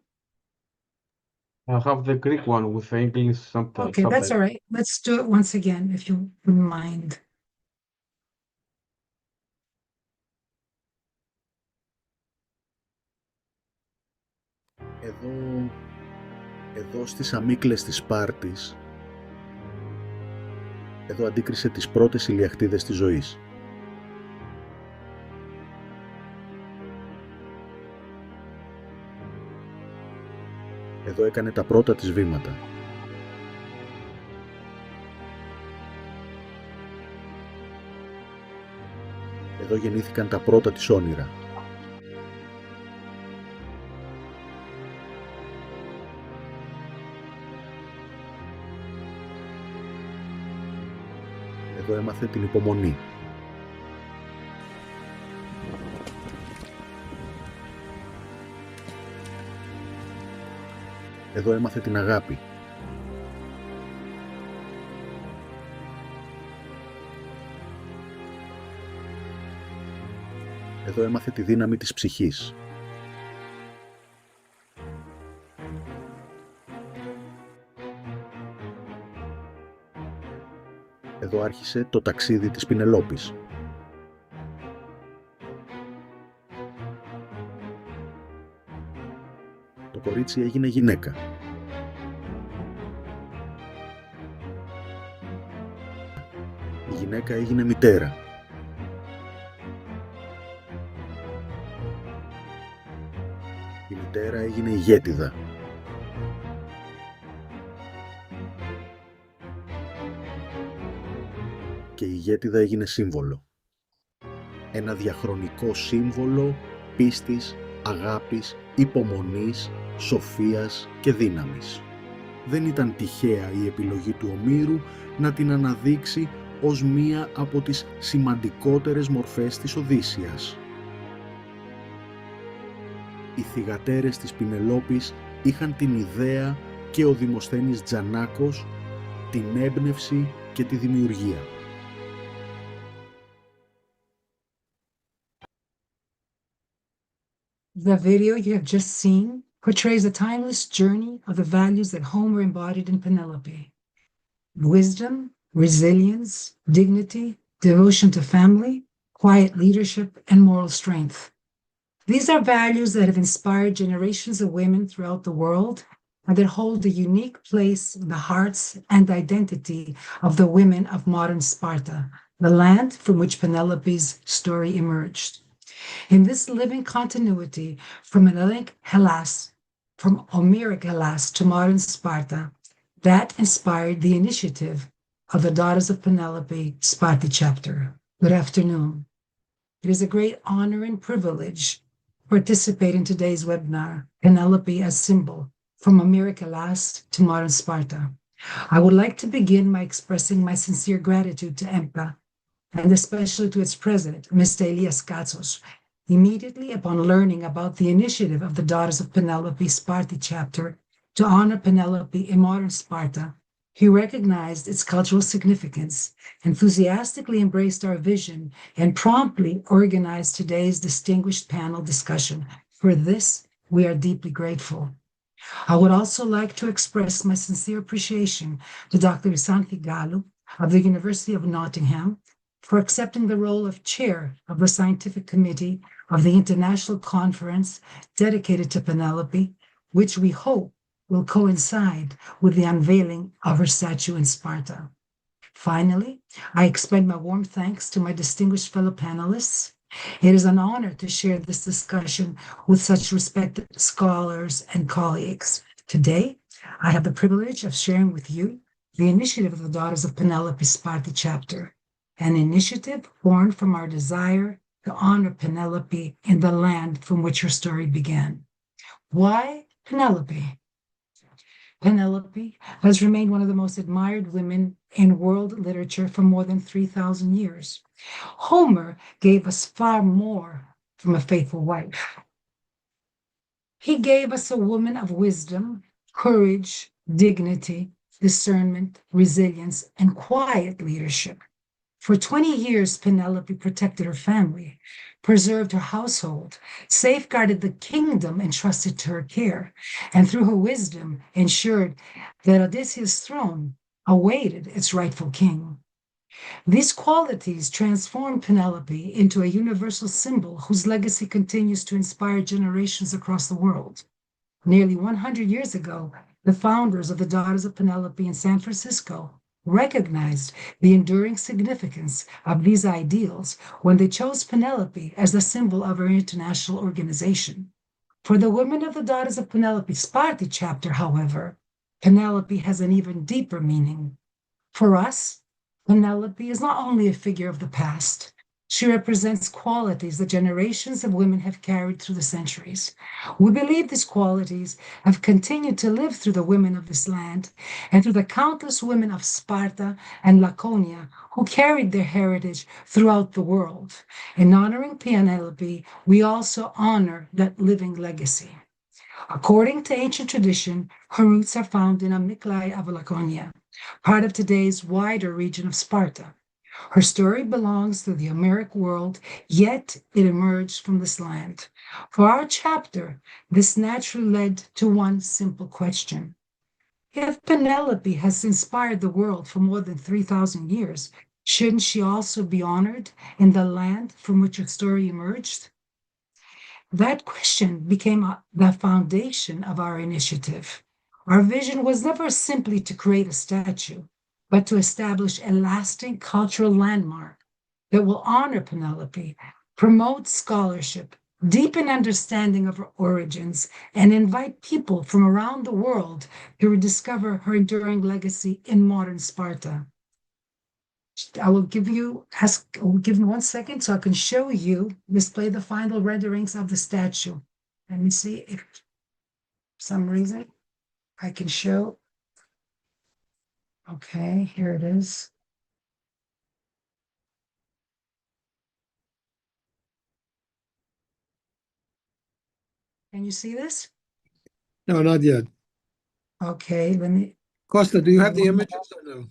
I have the Greek one with the English subtitle. Okay, that's all right. Let's do it once again, if you wouldn't mind. Εδώ στις αμίκλες της Σπάρτης, εδώ αντίκρισε τις πρώτες ηλιακτίδες της ζωής. Εδώ έκανε τα πρώτα της βήματα. Εδώ γεννήθηκαν τα πρώτα της όνειρα. Εδώ έμαθε την υπομονή. Εδώ έμαθε την αγάπη. Εδώ έμαθε τη δύναμη της ψυχής. Εδώ άρχισε το ταξίδι της Πινελόπης. Το κορίτσι έγινε γυναίκα. Η γυναίκα έγινε μητέρα. Η μητέρα έγινε ηγέτιδα. Και η ηγέτιδα έγινε σύμβολο. Ένα διαχρονικό σύμβολο πίστης, αγάπης, υπομονής, σοφίας και δύναμης. Δεν ήταν τυχαία η επιλογή του Ομήρου να την αναδείξει ως μία από τις σημαντικότερες μορφές της Οδύσσειας. Οι θυγατέρες της Πινελόπης είχαν την ιδέα και ο Δημοσθένης Tzanakos την έμπνευση και τη δημιουργία. The video you have just seen portrays a timeless journey of the values that Homer embodied in Penelope. Wisdom, resilience, dignity, devotion to family, quiet leadership, and moral strength. These are values that have inspired generations of women throughout the world and that hold a unique place in the hearts and identity of the women of modern Sparta. the land from which Penelope's story emerged. In this living continuity from Homeric Hellas to modern Sparta, that inspired the initiative of the Daughters of Penelope Sparta chapter. Good afternoon. It is a great honor and privilege to participate in today's webinar, Penelope as Symbol, from Homeric Hellas to modern Sparta. I would like to begin by expressing my sincere gratitude to EMBCA, and especially to its president, Mr. Leigh Katsos. Immediately upon learning about the initiative of the Daughters of Penelope Sparta chapter to honor Penelope in modern Sparta, he recognized its cultural significance, enthusiastically embraced our vision, and promptly organized today's distinguished panel discussion. For this, we are deeply grateful. I would also like to express my sincere appreciation to Dr. Chrysanthi Gallou of the University of Nottingham for accepting the role of chair of the scientific committee of the International Conference dedicated to Penelope, which we hope will coincide with the unveiling of her statue in Sparta. Finally, I extend my warm thanks to my distinguished fellow panelists. It is an honor to share this discussion with such respected scholars and colleagues. Today, I have the privilege of sharing with you the initiative of the Daughters of Penelope Sparta chapter, an initiative born from our desire to honor Penelope in the land from which her story began. Why Penelope? Penelope has remained one of the most admired women in world literature for more than 3,000 years. Homer gave us far more from a faithful wife. He gave us a woman of wisdom, courage, dignity, discernment, resilience, and quiet leadership. For 20 years, Penelope protected her family, preserved her household, safeguarded the kingdom entrusted to her care, and through her wisdom ensured that Odysseus' throne awaited its rightful king. These qualities transformed Penelope into a universal symbol whose legacy continues to inspire generations across the world. Nearly 100 years ago, the founders of the Daughters of Penelope in San Francisco recognized the enduring significance of these ideals when they chose Penelope as the symbol of our international organization. For the women of the Daughters of Penelope Sparta chapter, however, Penelope has an even deeper meaning. For us, Penelope is not only a figure of the past, she represents qualities that generations of women have carried through the centuries. We believe these qualities have continued to live through the women of this land and through the countless women of Sparta and Laconia who carried their heritage throughout the world. In honoring Penelope, we also honor that living legacy. According to ancient tradition, her roots are found in Amyklai of Laconia, part of today's wider region of Sparta. Her story belongs to the Homeric world, yet it emerged from this land. For our chapter, this naturally led to one simple question. If Penelope has inspired the world for more than 3,000 years, shouldn't she also be honored in the land from which her story emerged? That question became the foundation of our initiative. Our vision was never simply to create a statue, but to establish a lasting cultural landmark that will honor Penelope, promote scholarship, deepen understanding of her origins, and invite people from around the world to rediscover her enduring legacy in modern Sparta. I will give you 1 second so I can show you, display the final renderings of the statue. Let me see if for some reason I can show. Okay, here it is. Can you see this? No, not yet. Okay, let me. Costa, do you have the images or no?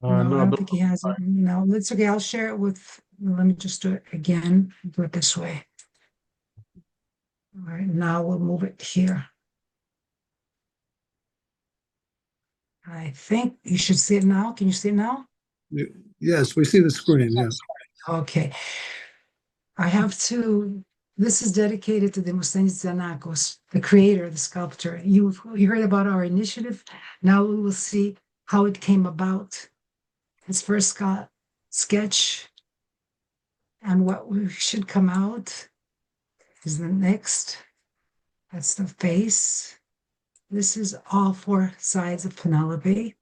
No, I don't think he has it. No, it's okay. I'll share it with. Let me just do it again. Do it this way. All right, now we'll move it here. I think you should see it now. Can you see it now? Yes, we see the screen, yeah. Okay. I have to. This is dedicated to Demosthenes Tzanakos, the creator, the sculptor. You heard about our initiative. Now we will see how it came about. It's first sketch. And what we should come out is the next. That's the face. This is all four sides of Penelope.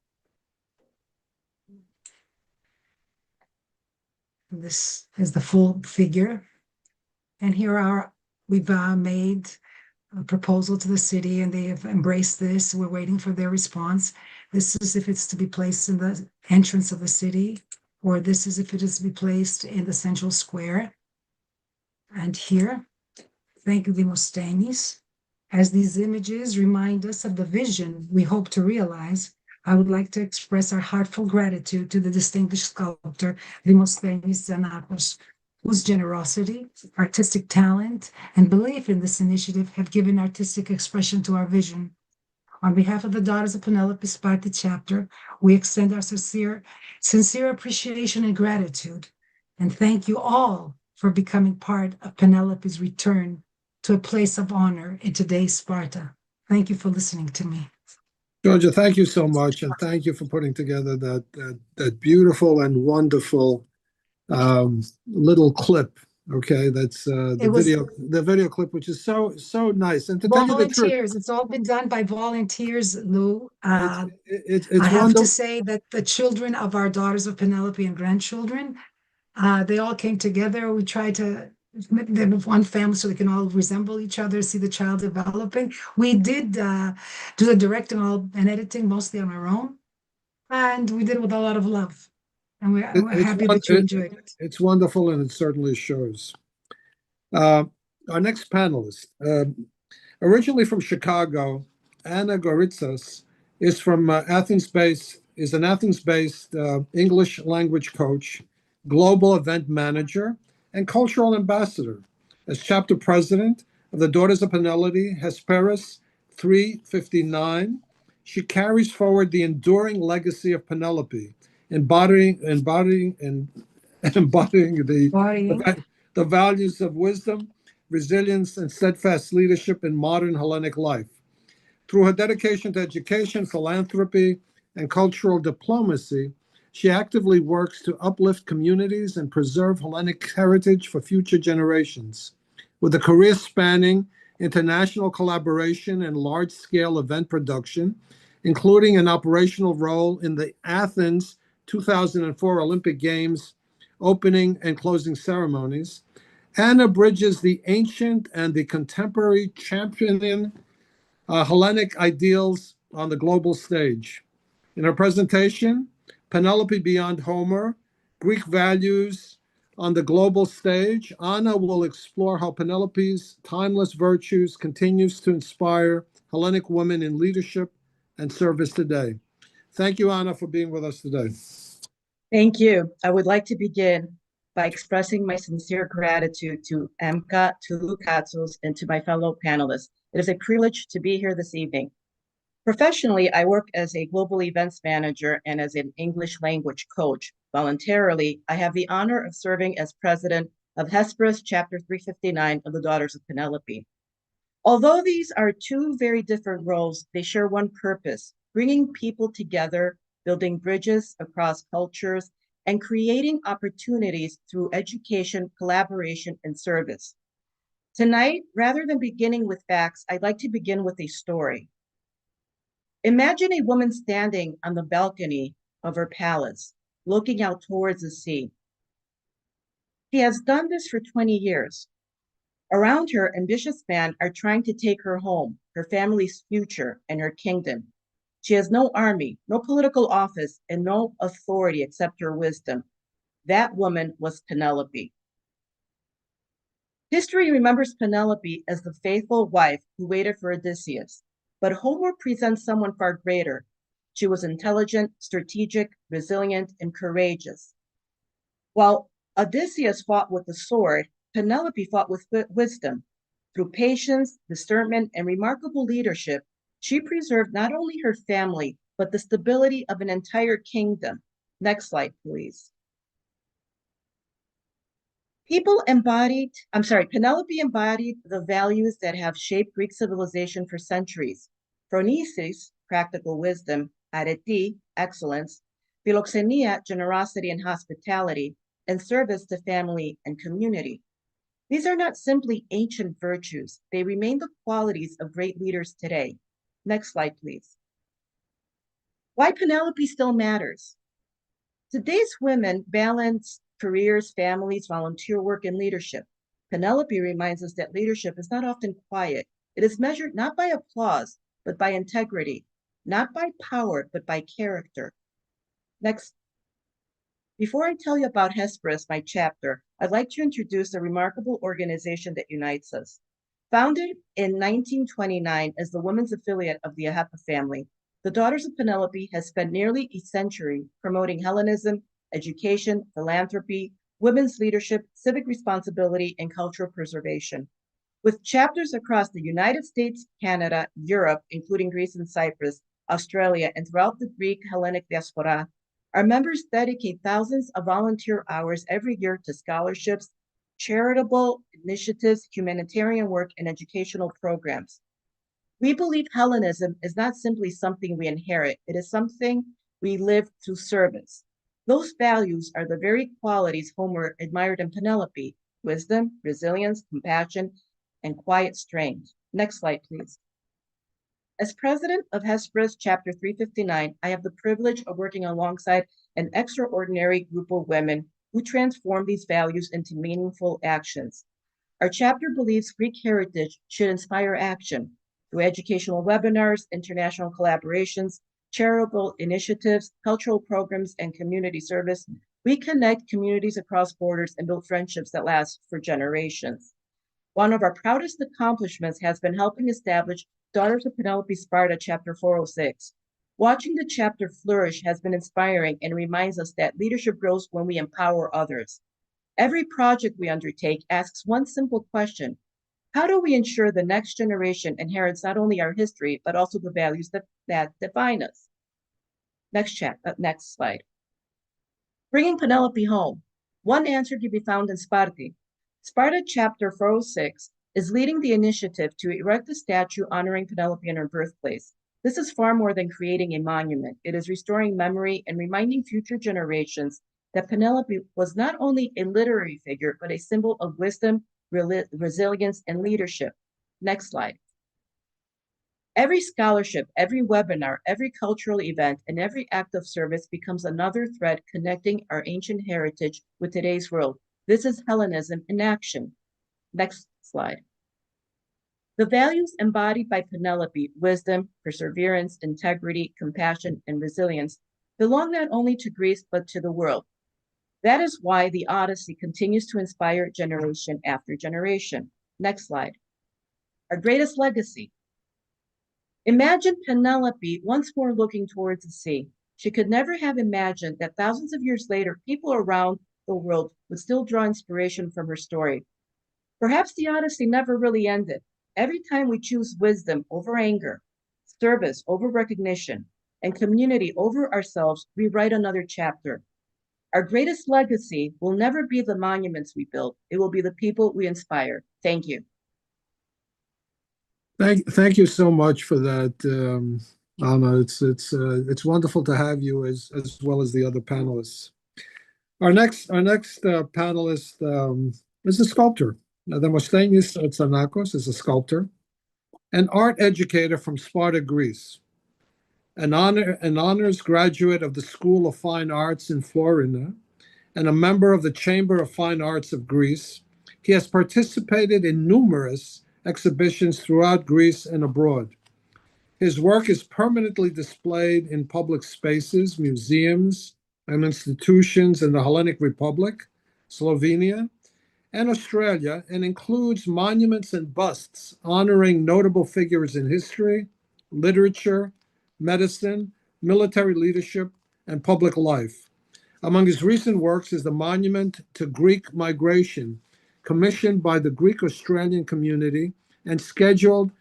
This is the full figure. And here we've made a proposal to the city, and they have embraced this. We're waiting for their response. This is if it's to be placed in the entrance of the city, or this is if it is to be placed in the central square. And here, thank you, Demosthenes. As these images remind us of the vision we hope to realize, I would like to express our heartfelt gratitude to the distinguished sculptor, Demosthenes Tzanakos, whose generosity, artistic talent, and belief in this initiative have given artistic expression to our vision. On behalf of the Daughters of Penelope Sparta chapter, we extend our sincere appreciation and gratitude, and thank you all for becoming part of Penelope's return to a place of honor in today's Sparta. Thank you for listening to me. Georgia, thank you so much, and thank you for putting together that beautiful and wonderful little clip. Okay, that's the video clip, which is so nice. And to tell you the truth, volunteers. It's all been done by volunteers, Lou. It's I have wonderful. to say that the children of our Daughters of Penelope and grandchildren, they all came together. We tried to make them one family so they can all resemble each other, see the child developing. We did do the directing and editing mostly on our own, and we did it with a lot of love. And we're happy that you enjoyed it. It's wonderful, and it certainly shows. Our next panelist, originally from Chicago, Anna Goritsas is an Athens-based English language coach, global event manager, and cultural ambassador. As chapter president of the Daughters of Penelope, Hesperus 359, she carries forward the enduring legacy of Penelope, embodying the values of wisdom, resilience, and steadfast leadership in modern Hellenic life. Through her dedication to education, philanthropy, and cultural diplomacy, she actively works to uplift communities and preserve Hellenic heritage for future generations. With a career spanning international collaboration and large-scale event production, including an operational role in the Athens 2004 Olympic Games opening and closing ceremonies, Anna bridges the ancient and the contemporary, championing Hellenic ideals on the global stage. In her presentation, Penelope Beyond Homer, Greek Values on the Global Stage, Anna will explore how Penelope's timeless virtues continues to inspire Hellenic women in leadership and service today. Thank you, Anna, for being with us today. Thank you. I would like to begin by expressing my sincere gratitude to EMBCA, to Lou Katsos, and to my fellow panelists. It is a privilege to be here this evening. Professionally, I work as a global events manager and as an English language coach. Voluntarily, I have the honor of serving as president of Hesperus Chapter 359 of the Daughters of Penelope. Although these are two very different roles, they share one purpose: bringing people together, building bridges across cultures, and creating opportunities through education, collaboration, and service. Tonight, rather than beginning with facts, I'd like to begin with a story. Imagine a woman standing on the balcony of her palace, looking out towards the sea. She has done this for 20 years. Around her, ambitious men are trying to take her home, her family's future, and her kingdom. She has no army, no political office, and no authority except her wisdom. That woman was Penelope. History remembers Penelope as the faithful wife who waited for Odysseus, but Homer presents someone far greater. She was intelligent, strategic, resilient, and courageous. While Odysseus fought with the sword, Penelope fought with wisdom. Through patience, discernment, and remarkable leadership, she preserved not only her family, but the stability of an entire kingdom. Next slide, please. Penelope embodied the values that have shaped Greek civilization for centuries. Phronesis, practical wisdom, arete, excellence, philoxenia, generosity and hospitality, and service to family and community. These are not simply ancient virtues. They remain the qualities of great leaders today. Next slide, please. Why Penelope still matters. Today's women balance careers, families, volunteer work, and leadership. Penelope reminds us that leadership is not often quiet. It is measured not by applause, but by integrity, not by power, but by character. Next. Before I tell you about Hesperus, my chapter, I'd like to introduce a remarkable organization that unites us. Founded in 1929 as the women's affiliate of the Ahepa family, the Daughters of Penelope has spent nearly a century promoting Hellenism, education, philanthropy, women's leadership, civic responsibility, and cultural preservation. With chapters across the United States, Canada, Europe, including Greece and Cyprus, Australia, and throughout the Greek Hellenic diaspora, our members dedicate thousands of volunteer hours every year to scholarships, charitable initiatives, humanitarian work, and educational programs. We believe Hellenism is not simply something we inherit, it is something we live through service. Those values are the very qualities Homer admired in Penelope: wisdom, resilience, compassion, and quiet strength. Next slide, please. As president of Hesperus Chapter 359, I have the privilege of working alongside an extraordinary group of women who transform these values into meaningful actions. Our chapter believes Greek heritage should inspire action through educational webinars, international collaborations, charitable initiatives, cultural programs, and community service. We connect communities across borders and build friendships that last for generations. One of our proudest accomplishments has been helping establish Daughters of Penelope Sparta, Chapter 406. Watching the chapter flourish has been inspiring and reminds us that leadership grows when we empower others. Every project we undertake asks one simple question: how do we ensure the next generation inherits not only our history, but also the values that define us? Next slide. Bringing Penelope home. One answer can be found in Sparta. Sparta Chapter 406 is leading the initiative to erect a statue honoring Penelope in her birthplace. This is far more than creating a monument. It is restoring memory and reminding future generations that Penelope was not only a literary figure, but a symbol of wisdom, resilience, and leadership. Next slide. Every scholarship, every webinar, every cultural event, and every act of service becomes another thread connecting our ancient heritage with today's world. This is Hellenism in action. Next slide. The values embodied by Penelope, wisdom, perseverance, integrity, compassion, and resilience, belong not only to Greece, but to the world. That is why the Odyssey continues to inspire generation after generation. Next slide. Our greatest legacy. Imagine Penelope once more looking towards the sea. She could never have imagined that thousands of years later, people around the world would still draw inspiration from her story. Perhaps the Odyssey never really ended. Every time we choose wisdom over anger, service over recognition, and community over ourselves, we write another chapter. Our greatest legacy will never be the monuments we build. It will be the people we inspire. Thank you. Thank you so much for that, Anna. It's wonderful to have you as well as the other panelists. Our next panelist is a sculptor. Demosthenes Tzanakos is a sculptor, an art educator from Sparta, Greece, an honors graduate of the School of Fine Arts in Florina, and a member of the Chamber of Fine Arts of Greece. He has participated in numerous exhibitions throughout Greece and abroad. His work is permanently displayed in public spaces, museums, and institutions in the Hellenic Republic, Slovenia, and Australia, and includes monuments and busts honoring notable figures in history, literature, medicine, military leadership, and public life. Among his recent works is the Monument to Greek Migration, commissioned by the Greek-Australian community and scheduled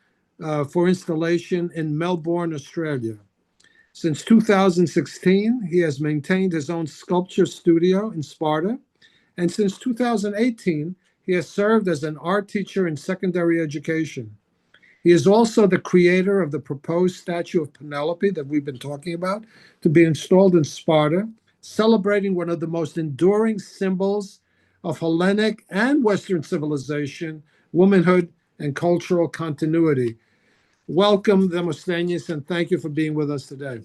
for installation in Melbourne, Australia. Since 2016, he has maintained his own sculpture studio in Sparta, and since 2018, he has served as an art teacher in secondary education. He is also the creator of the proposed statue of Penelope that we've been talking about to be installed in Sparta, celebrating one of the most enduring symbols of Hellenic and Western civilization, womanhood, and cultural continuity. Welcome, Demosthenes, and thank you for being with us today.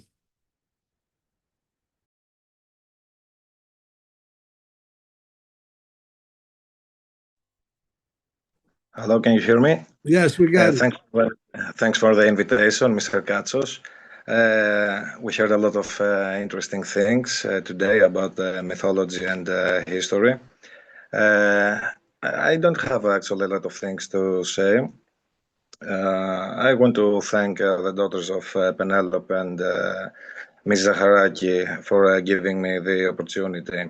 Hello, can you hear me? Yes, we got it. Thanks for the invitation, Mr. Katsos. We heard a lot of interesting things today about mythology and history. I don't have actually a lot of things to say. I want to thank the Daughters of Penelope and Ms. Zaharaki for giving me the opportunity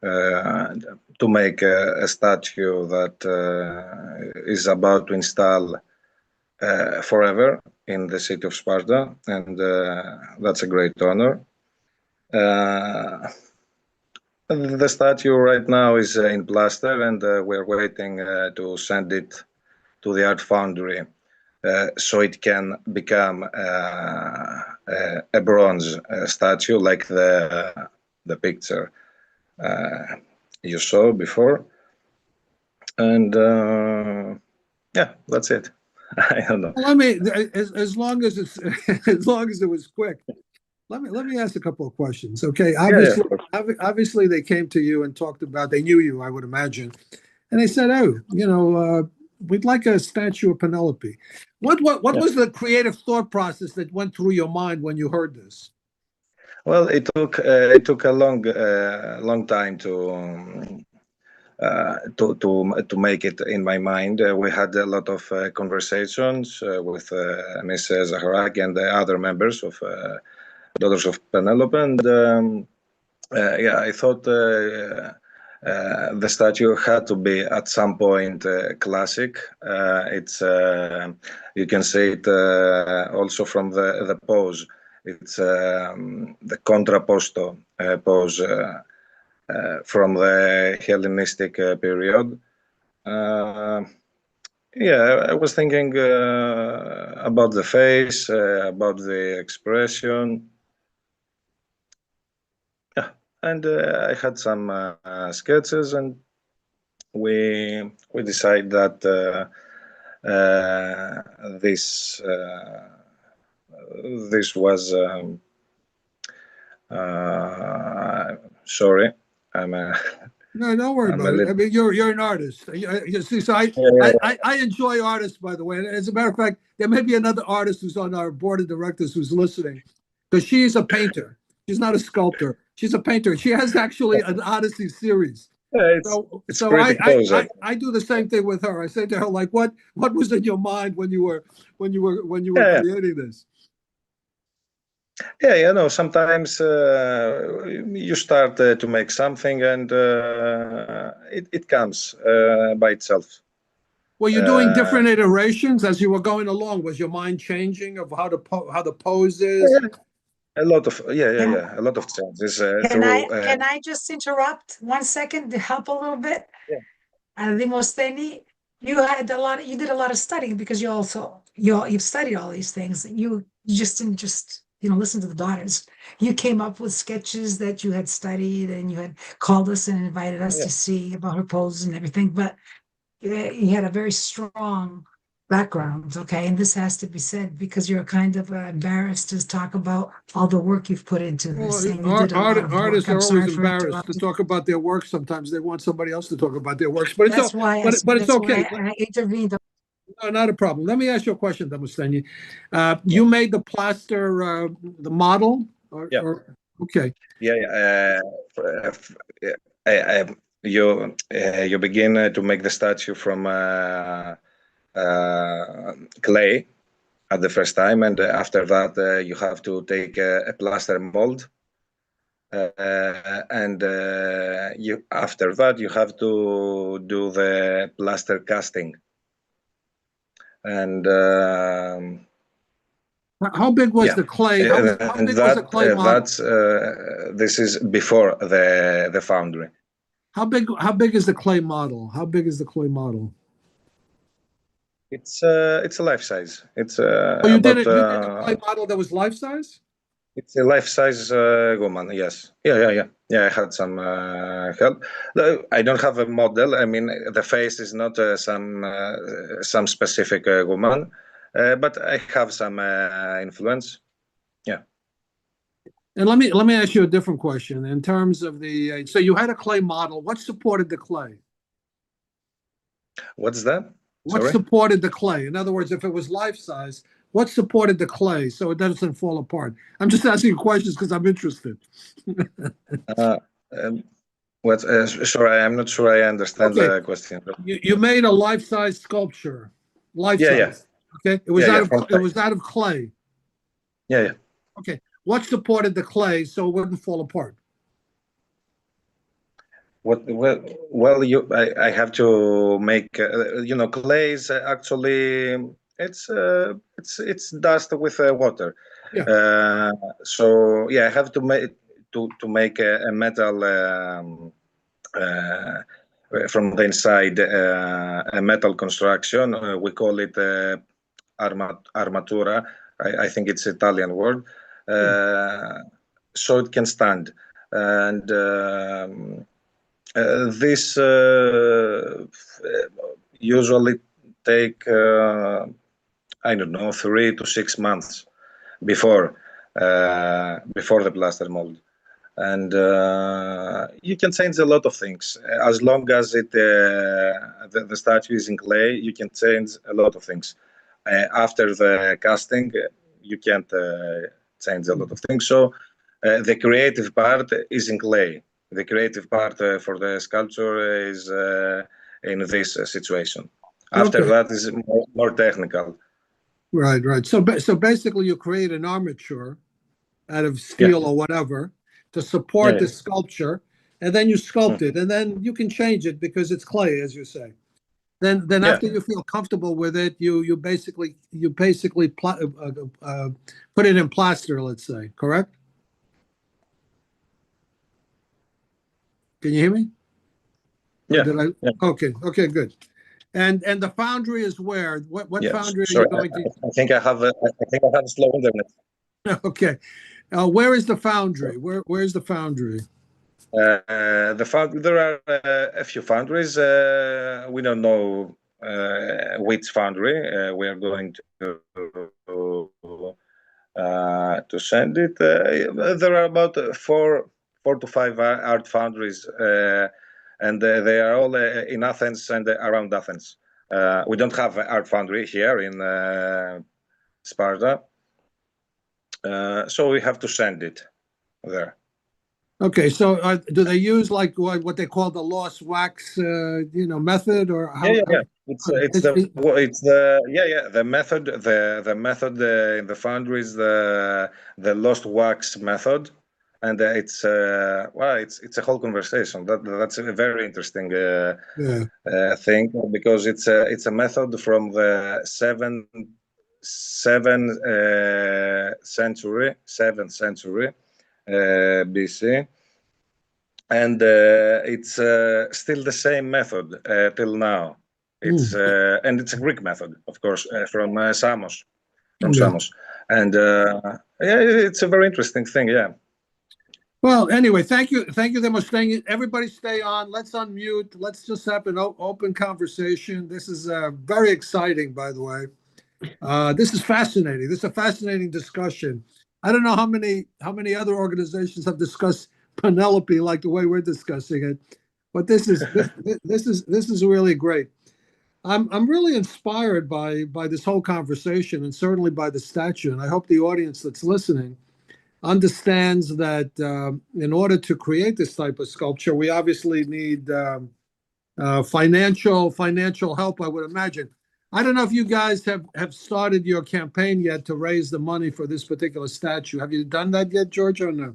to make a statue that is about to install forever in the city of Sparta, and that's a great honor. The statue right now is in plaster, and we're waiting to send it to the art foundry so it can become a bronze statue like the picture you saw before. And yeah, that's it. I don't know. Let me, as long as it's as long as it was quick, let me ask a couple of questions. Okay, obviously they came to you and talked about, they knew you, I would imagine, and they said, oh, you know, we'd like a statue of Penelope. What was the creative thought process that went through your mind when you heard this? Well, it took a long time to make it in my mind. We had a lot of conversations with Ms. Zaharaki and the other members of Daughters of Penelope, and yeah, I thought the statue had to be at some point classic. It's you can see it also from the pose. It's the contrapposto pose from the Hellenistic period. Yeah, I was thinking about the face, about the expression. Yeah, and I had some sketches, and we decided that this was sorry, I'm no, don't worry about it. I mean, you're an artist. You see, so I enjoy artists, by the way. And as a matter of fact, there may be another artist who's on our board of directors who's listening, because she's a painter. She's not a sculptor. She's a painter. She has actually an Odyssey series. So I do the same thing with her. I say to her, like, what was in your mind when you were creating this? Yeah, you know, sometimes you start to make something, and it comes by itself. Were you doing different iterations as you were going along? Was your mind changing of how the pose is? A lot of a lot of changes. Can I just interrupt 1 second to help a little bit? Yeah. Demosthenes, you did a lot of studying, because you've studied all these things. You just didn't listen to the daughters. You came up with sketches that you had studied, and you had called us and invited us to see about her poses and everything. But you had a very strong background, okay? And this has to be said, because you're kind of embarrassed to talk about all the work you've put into this. Well, artists are always embarrassed to talk about their work. Sometimes they want somebody else to talk about their works, but it's okay. I intervened. No, not a problem. Let me ask you a question, Demosthenes. You made the plaster, the model? Okay. You begin to make the statue from clay at the first time, and after that you have to take a plaster mold, and after that you have to do the plaster casting. And how big was the clay? How big was the clay model? This is before the foundry. How big is the clay model? How big is the clay model? It's a life size. It's Oh, you did about a clay model that was life size? it's a life size woman. Yes. Yeah. I had some help. I don't have a model. I mean, the face is not some specific woman, but I have some influence. Yeah. And let me ask you a different question in terms of the. So you had a clay model. What supported the clay? What's that? What Sorry? supported the clay? In other words, if it was life size, what supported the clay so it doesn't fall apart? I'm just asking questions because I'm interested. Sorry, I'm not sure I understand the question. You made a life size sculpture, life Yeah. size. Okay, it was out of clay. Yeah. Okay, what supported the clay so it wouldn't fall apart? I have to make clay is actually it's dust with water. Yeah. So yeah, I have to make a metal from the inside, a metal construction. We call it armatura. I think it's Italian word. So it can stand. And this usually take, I don't know, 3 to 6 months before the plaster mold. And you can change a lot of things. As long as the statue is in clay, you can change a lot of things. After the casting, you can't change a lot of things. So the creative part is in clay. The creative part for the sculpture is in this situation. After that is more technical. Right. So basically, you create an armature out of steel or whatever to support the sculpture, and then you sculpt it, and then you can change it because it's clay, as you say. Then after you feel comfortable with it, you basically put it in plaster, let's say, correct? Can you hear me? Yeah. Okay, good. And the foundry is where? What foundry are you going to? I think I have slow internet. Okay. Where is the foundry? Where's the foundry? There are a few foundries. We don't know which foundry we are going to send it. There are about four to five art foundries, and they are all in Athens and around Athens. We don't have an art foundry here in Sparta, so we have to send it there. Okay, so do they use like what they call the lost wax, method, or how? Yeah. The method. The method in the foundry is the lost wax method, and it's a whole conversation. That's a very interesting thing, because it's a method from the 7th century BC, and it's still the same method till now. It's and it's a Greek method, of course, from Samos, Samos, and it's a very interesting thing. Yeah. Well, anyway, thank you, Demosthenes. Everybody, stay on. Let's unmute. Let's just have an open conversation. This is very exciting, by the way. This is fascinating. This is a fascinating discussion. I don't know how many other organizations have discussed Penelope like the way we're discussing it, but this is really great. I'm really inspired by this whole conversation, and certainly by the statue. And I hope the audience that's listening understands that in order to create this type of sculpture, we obviously need financial help, I would imagine. I don't know if you guys have started your campaign yet to raise the money for this particular statue. Have you done that yet, Georgia, or no?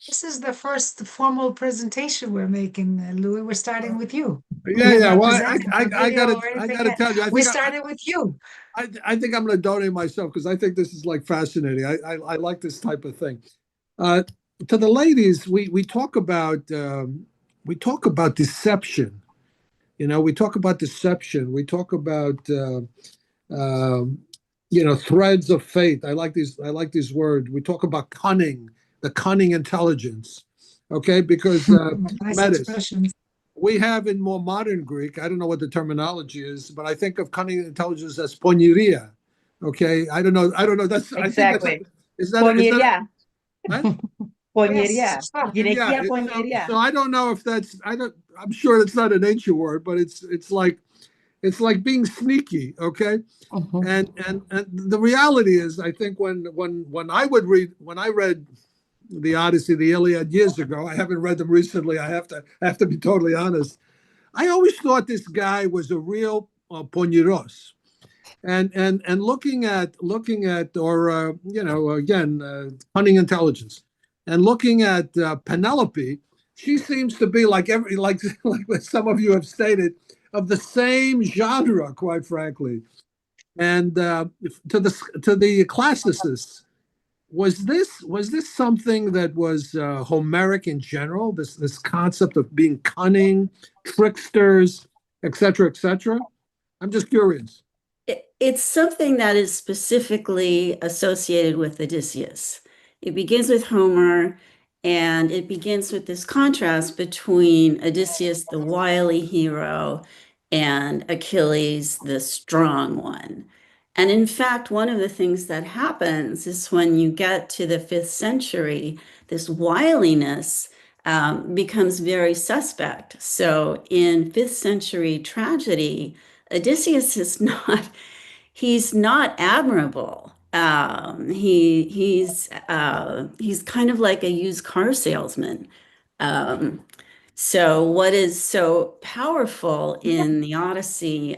This is the first formal presentation we're making, Louis. We're starting with you. Yeah. Well, I gotta tell you, we started with you. I think I'm going to donate myself because I think this is like fascinating. I like this type of thing. To the ladies, we talk about deception. We talk about deception. We talk about threads of fate. I like these words. We talk about cunning, the cunning intelligence. Okay, because Nice Metis, expressions. we have in more modern Greek, I don't know what the terminology is, but I think of cunning intelligence as poniria. Okay, I don't know. That's Exactly. I think is that Poñería. what? Poñería. Yes. Γυναικεία So poñería. I don't know if I'm sure it's not an ancient word, but it's like being sneaky. Okay. And the reality is, I think when I read the Odyssey, the Iliad years ago, I haven't read them recently. I have to be totally honest. I always thought this guy was a real poniros, and looking at or again cunning intelligence, and looking at Penelope, she seems to be like like some of you have stated, of the same genre, quite frankly. And to the classicists, was this something that was Homeric in general? This concept of being cunning, tricksters, etc., etc. I'm just curious. It's something that is specifically associated with Odysseus. It begins with Homer, and it begins with this contrast between Odysseus, the wily hero, and Achilles, the strong one. And in fact, one of the things that happens is when you get to the 5th century, this wiliness becomes very suspect. So in 5th century tragedy, Odysseus is he's not admirable. He's kind of like a used car salesman. So what is so powerful in the Odyssey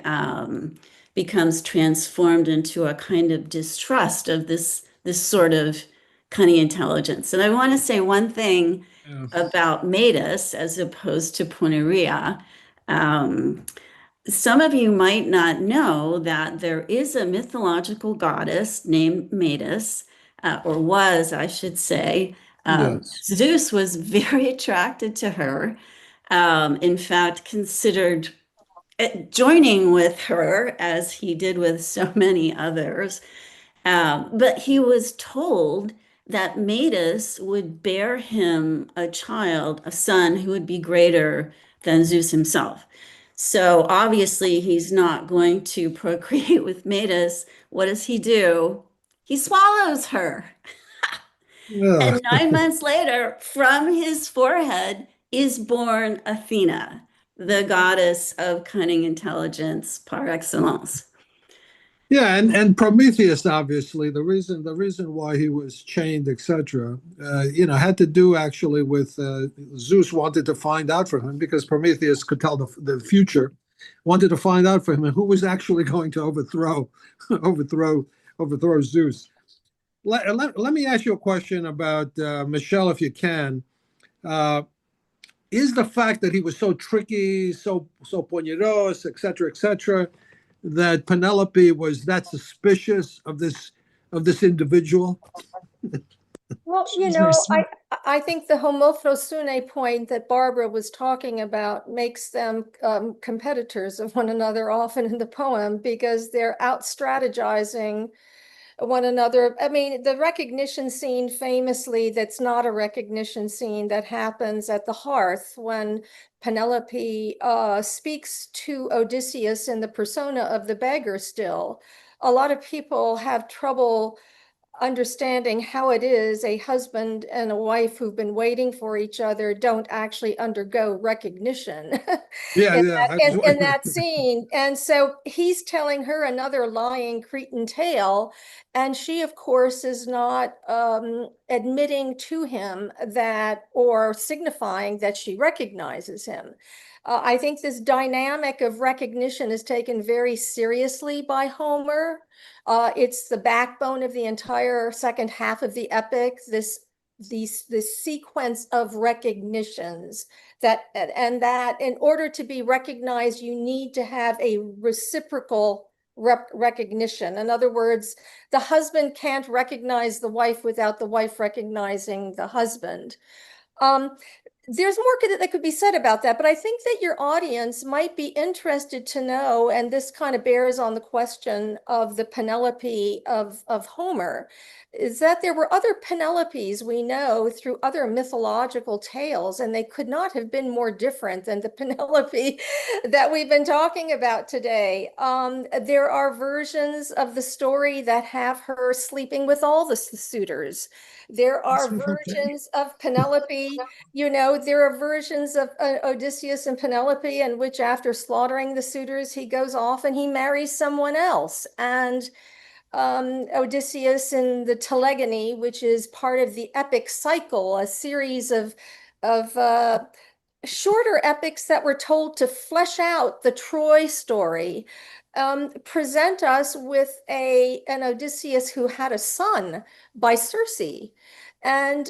becomes transformed into a kind of distrust of this sort of cunning intelligence. And I want to say one thing about Metis as opposed to Poneria. Some of you might not know that there is a mythological goddess named Metis, or was, I should say. Yes. Zeus was very attracted to her. In fact, considered joining with her, as he did with so many others. But he was told that Metis would bear him a child, a son, who would be greater than Zeus himself. So obviously he's not going to procreate with Metis. What does he do? He swallows her. And 9 months later, from his forehead is born Athena, the goddess of cunning intelligence par excellence. Yeah, and Prometheus, obviously, the reason why he was chained, etc., had to do actually with Zeus wanted to find out from him, because Prometheus could tell the future, wanted to find out from him who was actually going to overthrow Zeus. Let me ask you a question about Michelle, if you can. Is the fact that he was so tricky, so poñeros, etc., that Penelope was that suspicious of this individual? Well, I think the homophrosyne point that Barbara was talking about makes them competitors of one another often in the poem, because they're out strategizing one another. I mean, the recognition scene famously, that's not a recognition scene, that happens at the hearth when Penelope speaks to Odysseus in the persona of the beggar still. A lot of people have trouble understanding how it is a husband and a wife who've been waiting for each other don't actually undergo recognition in that scene. And so he's telling her another lying Cretan tale, and she, of course, is not admitting to him that, or signifying that she recognizes him. I think this dynamic of recognition is taken very seriously by Homer. It's the backbone of the entire second half of the epic, this sequence of recognitions, that in order to be recognized, you need to have a reciprocal recognition. In other words, the husband can't recognize the wife without the wife recognizing the husband. There's more that could be said about that, but I think that your audience might be interested to know, and this kind of bears on the question of the Penelope of Homer, is that there were other Penelopes we know through other mythological tales, and they could not have been more different than the Penelope that we've been talking about today. There are versions of the story that have her sleeping with all the suitors. There are versions of Penelope, there are versions of Odysseus and Penelope in which after slaughtering the suitors, he goes off and he marries someone else. And Odysseus in the Telegony, which is part of the epic cycle, a series of shorter epics that were told to flesh out the Troy story, present us with an Odysseus who had a son by Circe. And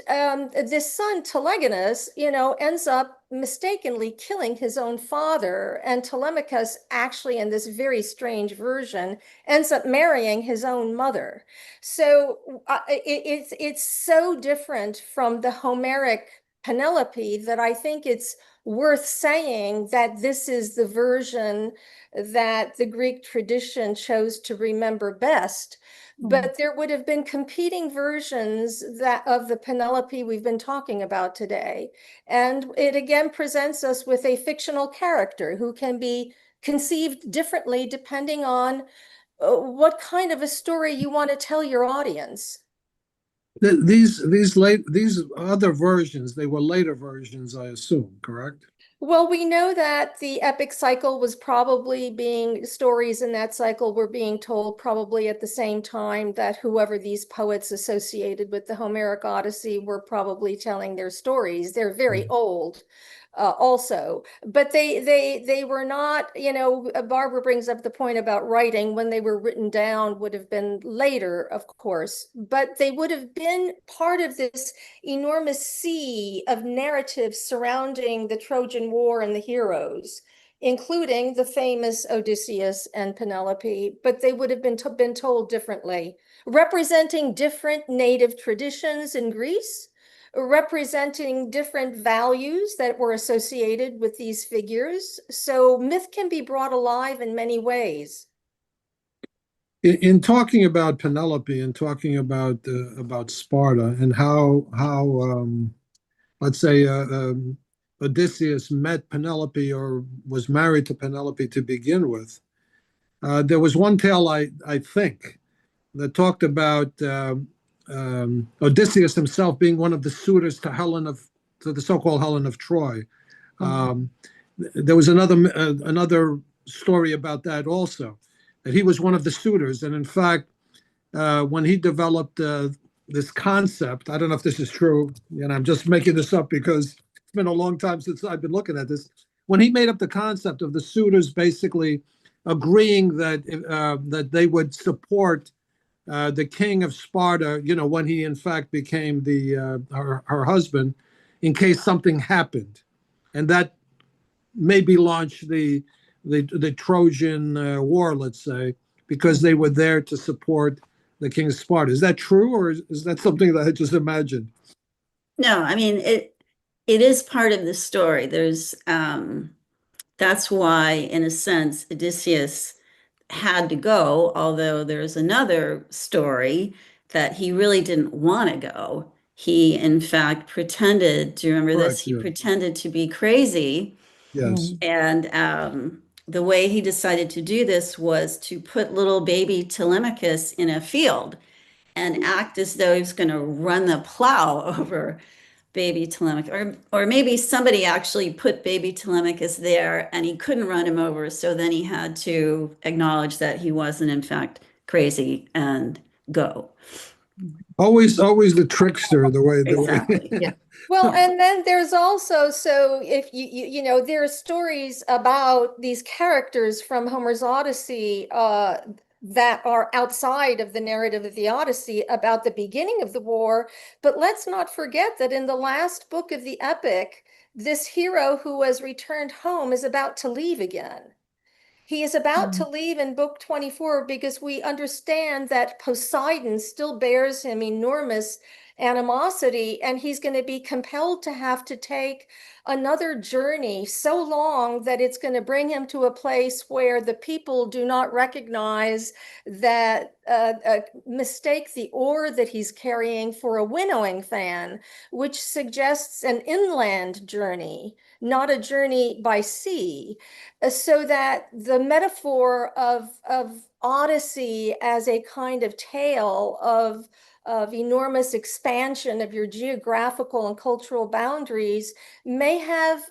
this son, Telegonus, ends up mistakenly killing his own father. And Telemachus, actually, in this very strange version, ends up marrying his own mother. So it's so different from the Homeric Penelope that I think it's worth saying that this is the version that the Greek tradition chose to remember best. But there would have been competing versions of the Penelope we've been talking about today. And it again presents us with a fictional character who can be conceived differently depending on what kind of a story you want to tell your audience. These other versions, they were later versions, I assume, correct? Well, we know that the epic cycle was probably stories in that cycle were being told probably at the same time that whoever these poets associated with the Homeric Odyssey were probably telling their stories. They're very old. Also, but they were not, Barbara brings up the point about writing. When they were written down would have been later, of course, but they would have been part of this enormous sea of narratives surrounding the Trojan War and the heroes, including the famous Odysseus and Penelope, but they would have been told differently, representing different native traditions in Greece, representing different values that were associated with these figures. So myth can be brought alive in many ways. In talking about Penelope and talking about Sparta and how let's say Odysseus met Penelope or was married to Penelope to begin with, there was one tale I think that talked about Odysseus himself being one of the suitors to the so-called Helen of Troy. There was another story about that also, that he was one of the suitors. And in fact, when he developed this concept, I don't know if this is true, and I'm just making this up because it's been a long time since I've been looking at this. When he made up the concept of the suitors basically agreeing that they would support the king of Sparta, when he in fact became her husband, in case something happened, and that maybe launched the Trojan War, let's say, because they were there to support the king of Sparta. Is that true, or is that something that I just imagined? No, I mean it is part of the story. There's that's why, in a sense, Odysseus had to go, although there's another story that he really didn't want to go. He, in fact, pretended, do you remember this? He pretended to be crazy. Yes. And the way he decided to do this was to put little baby Telemachus in a field and act as though he was going to run the plow over baby Telemachus, or maybe somebody actually put baby Telemachus there and he couldn't run him over, so then he had to acknowledge that he wasn't in fact crazy and go. Always the trickster, the way. Exactly. Yeah. Well, and then there's also, so if there are stories about these characters from Homer's Odyssey that are outside of the narrative of the Odyssey about the beginning of the war. But let's not forget that in the last book of the epic, this hero who has returned home is about to leave again. He is about to leave in book 24 because we understand that Poseidon still bears him enormous animosity, and he's going to be compelled to have to take another journey so long that it's going to bring him to a place where the people do not recognize that, mistake the oar that he's carrying for a winnowing fan, which suggests an inland journey, not a journey by sea. So that the metaphor of Odyssey as a kind of tale of enormous expansion of your geographical and cultural boundaries may have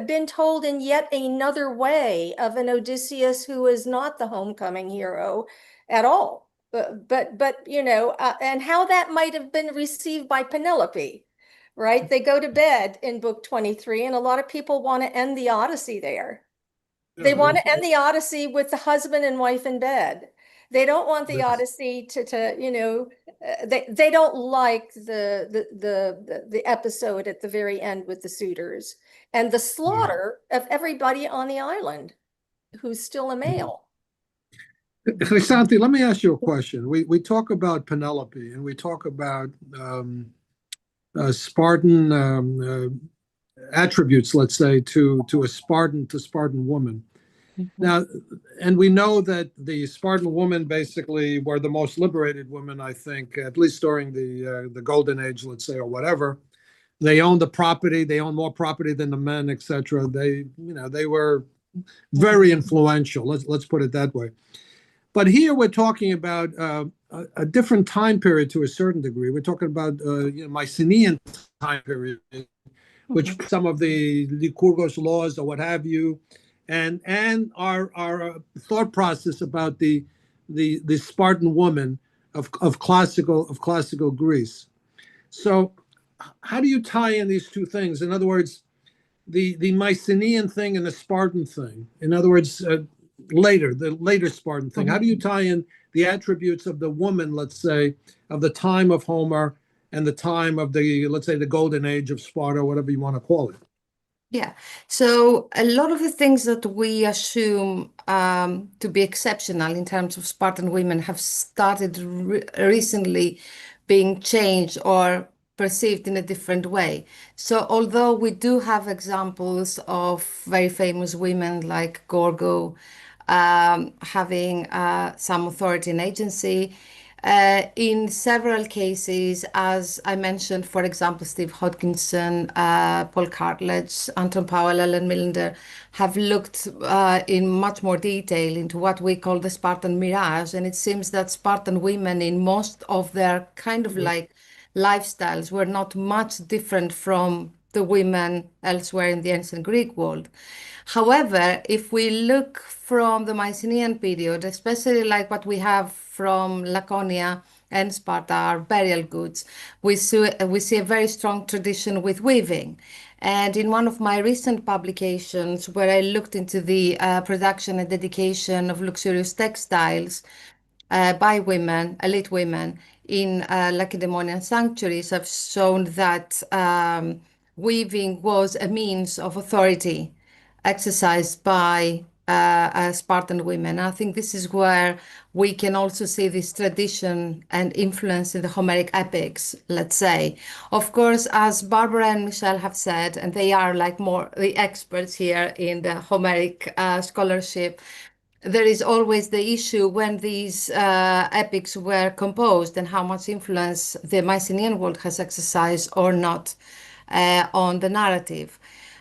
been told in yet another way of an Odysseus who is not the homecoming hero at all. But you know, and how that might have been received by Penelope, right? They go to bed in book 23, and a lot of people want to end the Odyssey there. They want to end the Odyssey with the husband and wife in bed. They don't want the Odyssey to you know, they don't like the episode at the very end with the suitors and the slaughter of everybody on the island who's still a male. Chrysanthi, let me ask you a question. We talk about Penelope, and we talk about Spartan attributes, let's say, to a Spartan woman. Now, and we know that the Spartan women basically were the most liberated women, I think, at least during the Golden Age, let's say, or whatever. They owned the property. They owned more property than the men, etc. They, you know, they were very influential. Let's put it that way. But here we're talking about a different time period to a certain degree. We're talking about Mycenaean time period, which some of the Lycurgus laws or what have you, and our thought process about the Spartan woman of classical Greece. So how do you tie in these two things? In other words, the Mycenaean thing and the Spartan thing. In other words, the later Spartan thing. How do you tie in the attributes of the woman, let's say, of the time of Homer and the time of the, let's say, the Golden Age of Sparta, whatever you want to call it? Yeah, so a lot of the things that we assume to be exceptional in terms of Spartan women have started recently being changed or perceived in a different way. So although we do have examples of very famous women like Gorgo having some authority and agency, in several cases, as I mentioned, for example, Steve Hodgkinson, Paul Cartledge, Anton Powell, Ellen Millender have looked in much more detail into what we call the Spartan mirage. And it seems that Spartan women in most of their kind of like lifestyles were not much different from the women elsewhere in the ancient Greek world. However, if we look from the Mycenaean period, especially like what we have from Laconia and Sparta, our burial goods, we see a very strong tradition with weaving. And in one of my recent publications, where I looked into the production and dedication of luxurious textiles by women, elite women, in Lacedaemonian sanctuaries, I've shown that weaving was a means of authority exercised by Spartan women. I think this is where we can also see this tradition and influence in the Homeric epics, let's say. Of course, as Barbara and Michelle have said, and they are like more the experts here in the Homeric scholarship, there is always the issue when these epics were composed and how much influence the Mycenaean world has exercised or not on the narrative.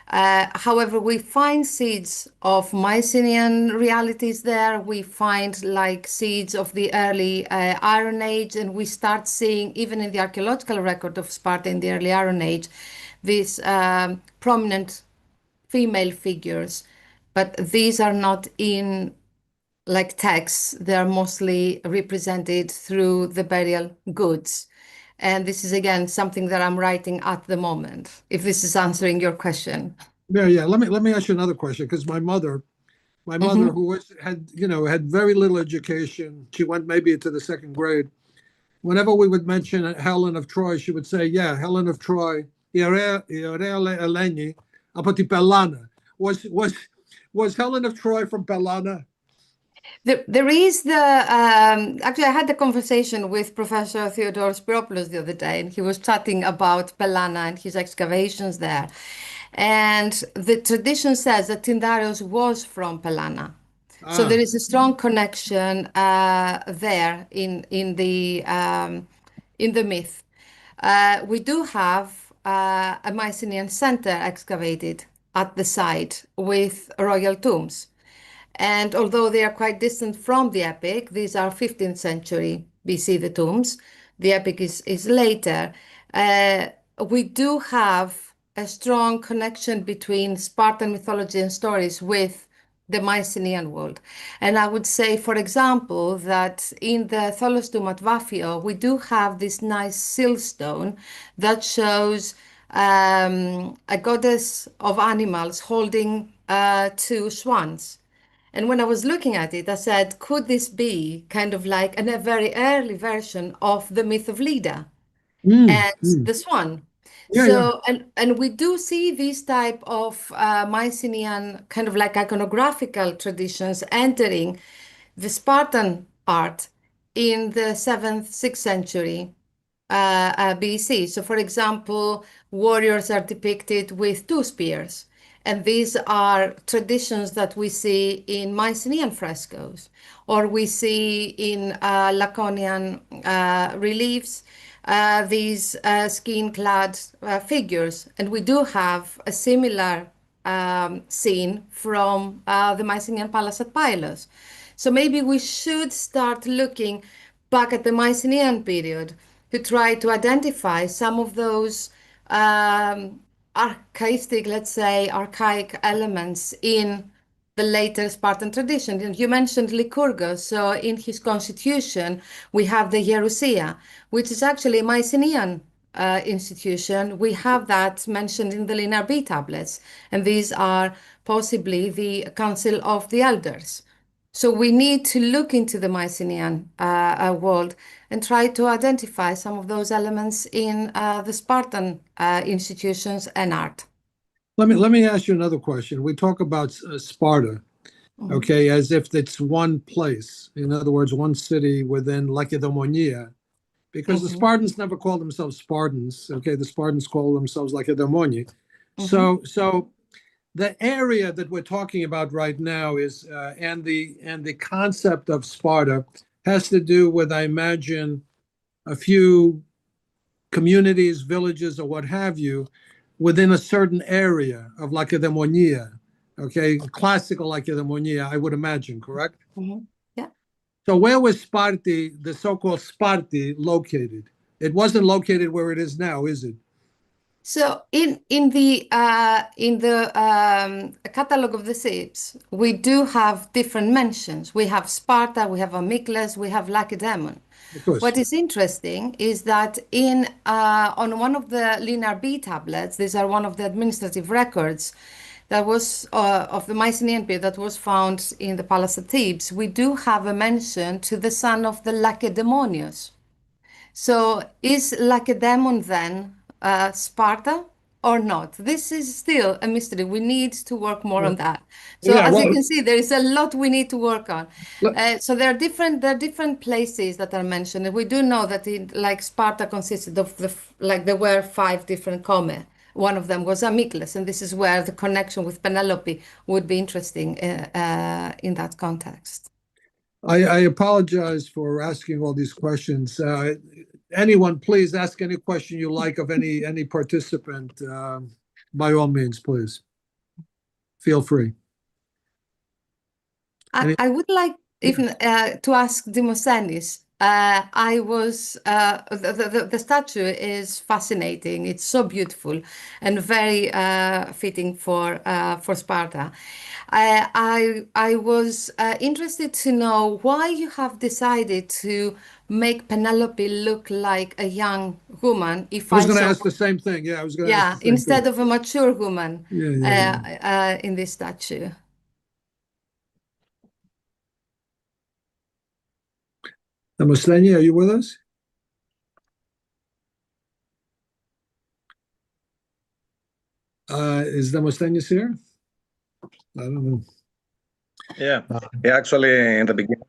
However, we find seeds of Mycenaean realities there. We find like seeds of the early Iron Age, and we start seeing, even in the archaeological record of Sparta in the early Iron Age, these prominent female figures. But these are not in like texts. They are mostly represented through the burial goods. And this is, again, something that I'm writing at the moment, if this is answering your question. Yeah. Let me ask you another question, because my mother who had very little education, she went maybe into the second grade. Whenever we would mention Helen of Troy, she would say, yeah, Helen of Troy, was Helen of Troy from Pellana? There is actually, I had a conversation with Professor Theodore Spiropoulos the other day, and he was chatting about Pellana and his excavations there. And the tradition says that Tyndareos was from Pellana. So there is a strong connection there in the myth. We do have a Mycenaean center excavated at the site with royal tombs. And although they are quite distant from the epic, these are 15th century BC, the tombs. The epic is later. We do have a strong connection between Spartan mythology and stories with the Mycenaean world. And I would say, for example, that in the Tholos tomb at Vaphio, we do have this nice siltstone that shows a goddess of animals holding two swans. And when I was looking at it, I said, could this be kind of like a very early version of the myth of Leda and the swan? Yeah, So, and we do see these type of Mycenaean kind of like iconographical traditions entering the Spartan art in the 7th, 6th century BC. So, for example, warriors are depicted with two spears. And these are traditions that we see in Mycenaean frescoes, or we see in Laconian reliefs, these skin-clad figures. And we do have a similar scene from the Mycenaean palace at Pylos. So maybe we should start looking back at the Mycenaean period to try to identify some of those archaistic, let's say, archaic elements in the later Spartan tradition. And you mentioned Lycurgus. So in his constitution, we have the Gerousia, which is actually a Mycenaean institution. We have that mentioned in the Linear B tablets. And these are possibly the Council of the Elders. So we need to look into the Mycenaean world and try to identify some of those elements in the Spartan institutions and art. Let me ask you another question. We talk about Sparta, okay, as if it's one place. In other words, one city within Lacedaemonia, because the Spartans never called themselves Spartans. Okay, the Spartans call themselves Lacedaemoni. So the area that we're talking about right now is, and the concept of Sparta has to do with, I imagine, a few communities, villages, or what have you, within a certain area of Lacedaemonia, okay, classical Lacedaemonia, I would imagine, correct? Yeah. So where was Sparta, the so-called Sparta, located? It wasn't located where it is now, is it? So in the catalog of the ships, we do have different mentions. We have Sparta, we have Amyclas, we have Lacedaemon. Of course. What is interesting is that on one of the Linear B tablets, these are one of the administrative records that was of the Mycenaean period that was found in the Palace of Thebes, we do have a mention to the son of the Lacedaemonius. So is Lacedaemon then Sparta or not? This is still a mystery. We need to work more on that. So as you can see, there is a lot we need to work on. So there are different places that are mentioned. And we do know that like Sparta consisted of there were 5 different commae. One of them was Amyclas, and this is where the connection with Penelope would be interesting in that context. I apologize for asking all these questions. Anyone, please ask any question you like of any participant. By all means, please. Feel free. I would like even to ask Demosthenes. I was the statue is fascinating. It's so beautiful and very fitting for Sparta. I was interested to know why you have decided to make Penelope look like a young woman. I was going to ask the same thing. Yeah, I was going to ask the same instead thing. of a mature woman Yeah. in this statue. Demosthenes, are you with us? Is Demosthenes here? I don't know. Yeah. Yeah, actually, in the beginning.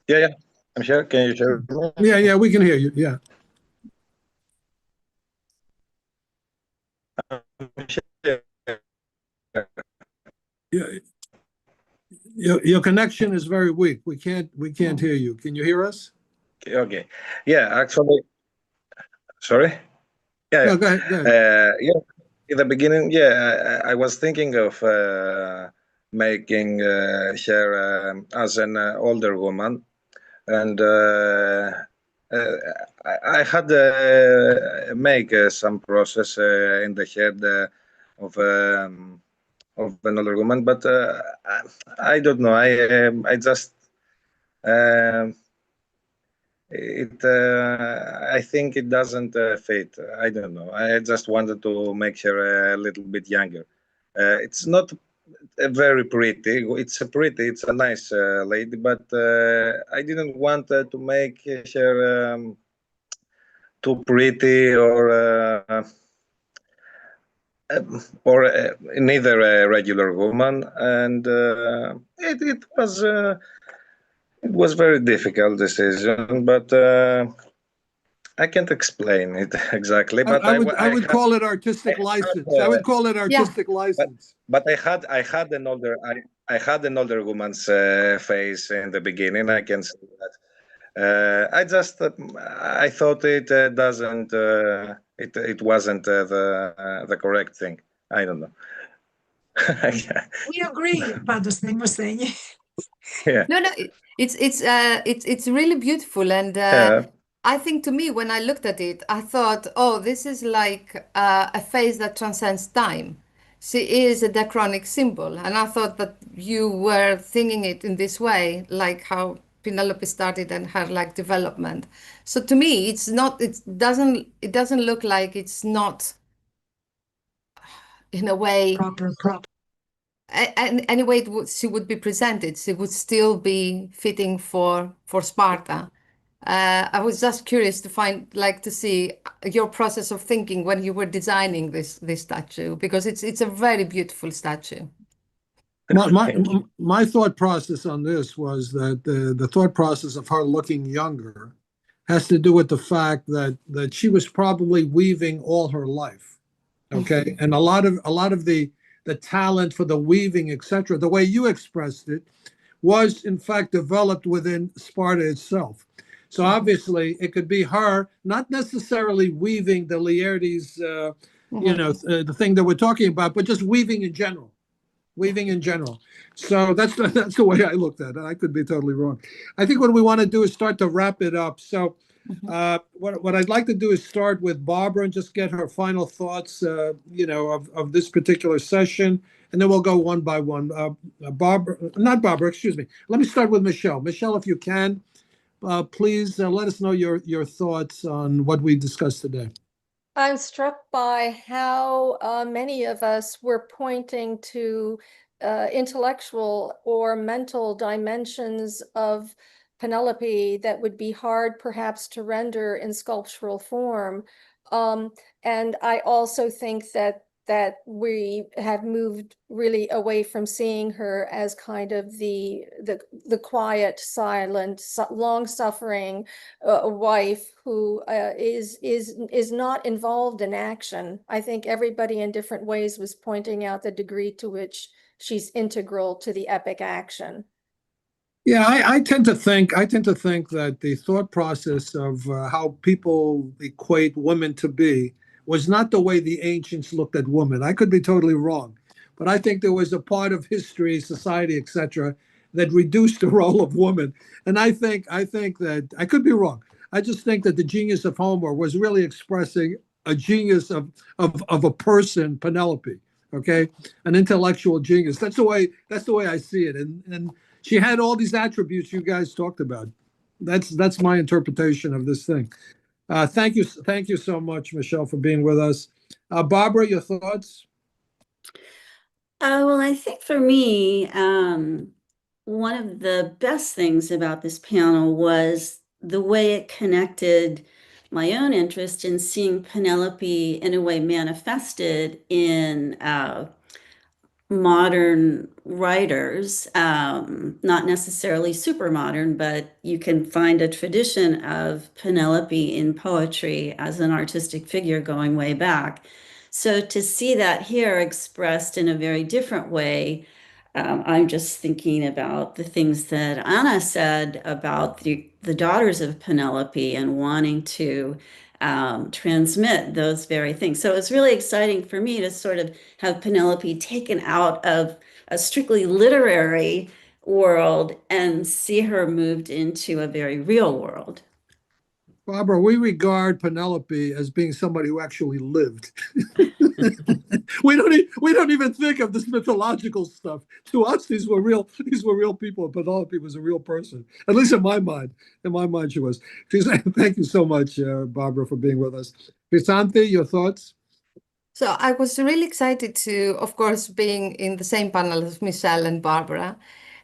Yeah. I'm here. Can you hear me? Yeah, we can hear you. Yeah. Your connection is very weak. We can't hear you. Can you hear us? Okay. Yeah, actually, sorry. Yeah. No, go ahead. Yeah. In the beginning, yeah, I was thinking of making her as an older woman, and I had make some process in the head of an older woman, but I don't know. I just I think it doesn't fit. I don't know. I just wanted to make her a little bit younger. It's not very pretty. It's a nice lady, but I didn't want to make her too pretty or neither a regular woman, and it was very difficult decision, but I can't explain it exactly. But I would call it artistic license. I would call it artistic license. But I had an older woman's face in the beginning. I can say that. I thought it doesn't. It wasn't the correct thing. I don't know. We agree about the thing we're saying. Yeah. No, it's really beautiful, and Yeah. I think to me when I looked at it, I thought, oh, this is like a face that transcends time. She is a diachronic symbol, and I thought that you were thinking it in this way, like how Penelope started and her like development. So to me, it's not. It doesn't look like it's not in a way. Proper. And anyway, she would be presented. She would still be fitting for Sparta. I was just curious to see your process of thinking when you were designing this statue, because it's a very beautiful statue. My thought process on this was that the thought process of her looking younger has to do with the fact that she was probably weaving all her life, okay, and a lot of the talent for the weaving, etc., the way you expressed it, was in fact developed within Sparta itself. So obviously, it could be her, not necessarily weaving the Laertes, the thing that we're talking about, but just weaving in general. So that's the way I looked at it. I could be totally wrong. I think what we want to do is start to wrap it up. So what I'd like to do is start with Barbara and just get her final thoughts, of this particular session, and then we'll go one by one. Not Barbara, excuse me. Let me start with Michelle. Michelle, if you can, please let us know your thoughts on what we discussed today. I'm struck by how many of us were pointing to intellectual or mental dimensions of Penelope that would be hard perhaps to render in sculptural form. And I also think that we have moved really away from seeing her as kind of the quiet, silent, long-suffering wife who is not involved in action. I think everybody in different ways was pointing out the degree to which she's integral to the epic action. Yeah, I tend to think that the thought process of how people equate women to be was not the way the ancients looked at women. I could be totally wrong, but I think there was a part of history, society, etc., that reduced the role of woman. And I think that I could be wrong. I just think that the genius of Homer was really expressing a genius of a person, Penelope. Okay, an intellectual genius. That's the way I see it. And she had all these attributes you guys talked about. That's my interpretation of this thing. Thank you so much, Michelle, for being with us. Barbara, your thoughts? Well, I think for me, one of the best things about this panel was the way it connected my own interest in seeing Penelope in a way manifested in modern writers, not necessarily super modern, but you can find a tradition of Penelope in poetry as an artistic figure going way back. So to see that here expressed in a very different way, I'm just thinking about the things that Anna said about the Daughters of Penelope and wanting to transmit those very things. So it's really exciting for me to sort of have Penelope taken out of a strictly literary world and see her moved into a very real world. Barbara, we regard Penelope as being somebody who actually lived. We don't even think of this mythological stuff. To us, these were real people. Penelope was a real person, at least in my mind. In my mind, she was. Thank you so much, Barbara, for being with us. Chrysanthi, your thoughts? So I was really excited to, of course, being in the same panel as Michelle and Barbara,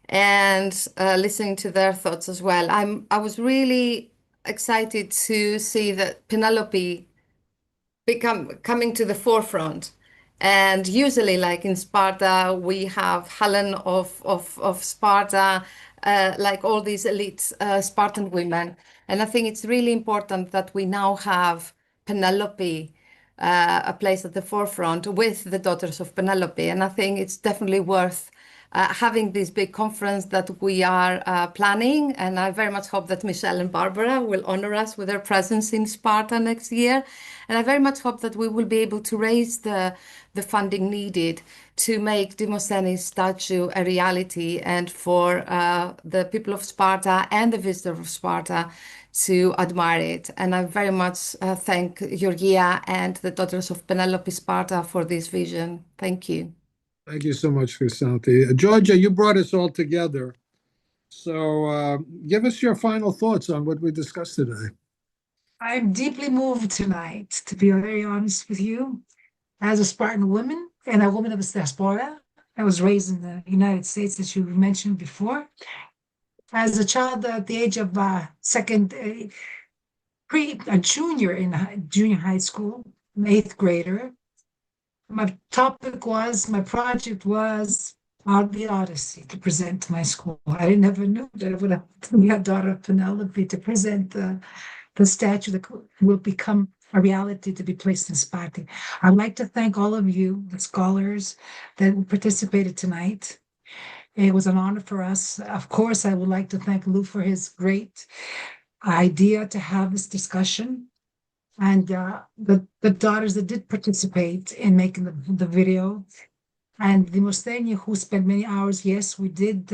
and listening to their thoughts as well. I was really excited to see that Penelope coming to the forefront. And usually, like in Sparta, we have Helen of Sparta, like all these elite Spartan women. And I think it's really important that we now have Penelope a place at the forefront with the Daughters of Penelope. And I think it's definitely worth having this big conference that we are planning. And I very much hope that Michelle and Barbara will honor us with their presence in Sparta next year. And I very much hope that we will be able to raise the funding needed to make Demosthenes' statue a reality, and for the people of Sparta and the visitors of Sparta to admire it. And I very much thank Georgia and the Daughters of Penelope Sparta for this vision. Thank you. Thank you so much, Chrysanthi. Georgia, you brought us all together. So give us your final thoughts on what we discussed today. I'm deeply moved tonight, to be very honest with you, as a Spartan woman and a woman of the diaspora. I was raised in the United States, as you mentioned before. As a child at the age of junior in junior high school, an 8th grader, my project was the Odyssey to present to my school. I never knew that I would have to be a daughter of Penelope to present the statue that will become a reality to be placed in Sparta. I'd like to thank all of you, the scholars that participated tonight. It was an honor for us. Of course, I would like to thank Lou for his great idea to have this discussion. And the daughters that did participate in making the video, and Demosthenes, who spent many hours. Yes, we did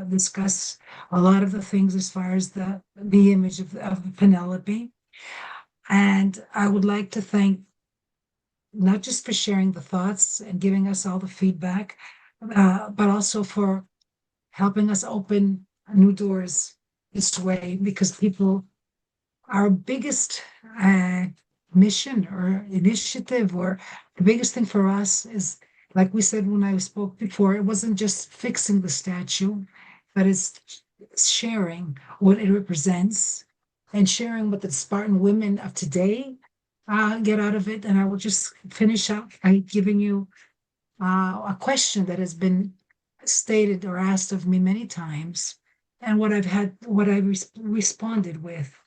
discuss a lot of the things as far as the image of Penelope. And I would like to thank, not just for sharing the thoughts and giving us all the feedback, but also for helping us open new doors this way, because our biggest mission or initiative, or the biggest thing for us is, like we said when I spoke before, it wasn't just fixing the statue, but it's sharing what it represents and sharing what the Spartan women of today get out of it. And I will just finish up by giving you a question that has been stated or asked of me many times, and what I responded with.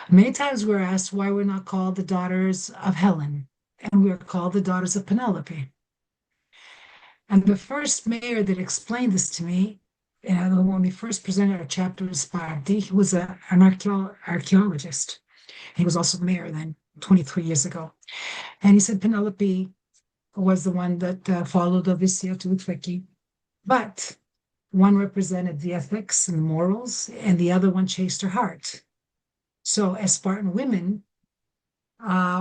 Many times we're asked why we're not called the daughters of Helen, and we're called the daughters of Penelope. And the first mayor that explained this to me, when we first presented our chapter in Sparta, he was an archaeologist. He was also the mayor then, 23 years ago. And he said Penelope was the one that followed Odysseus to Uthveki, but one represented the ethics and the morals, and the other one chased her heart. So as Spartan women,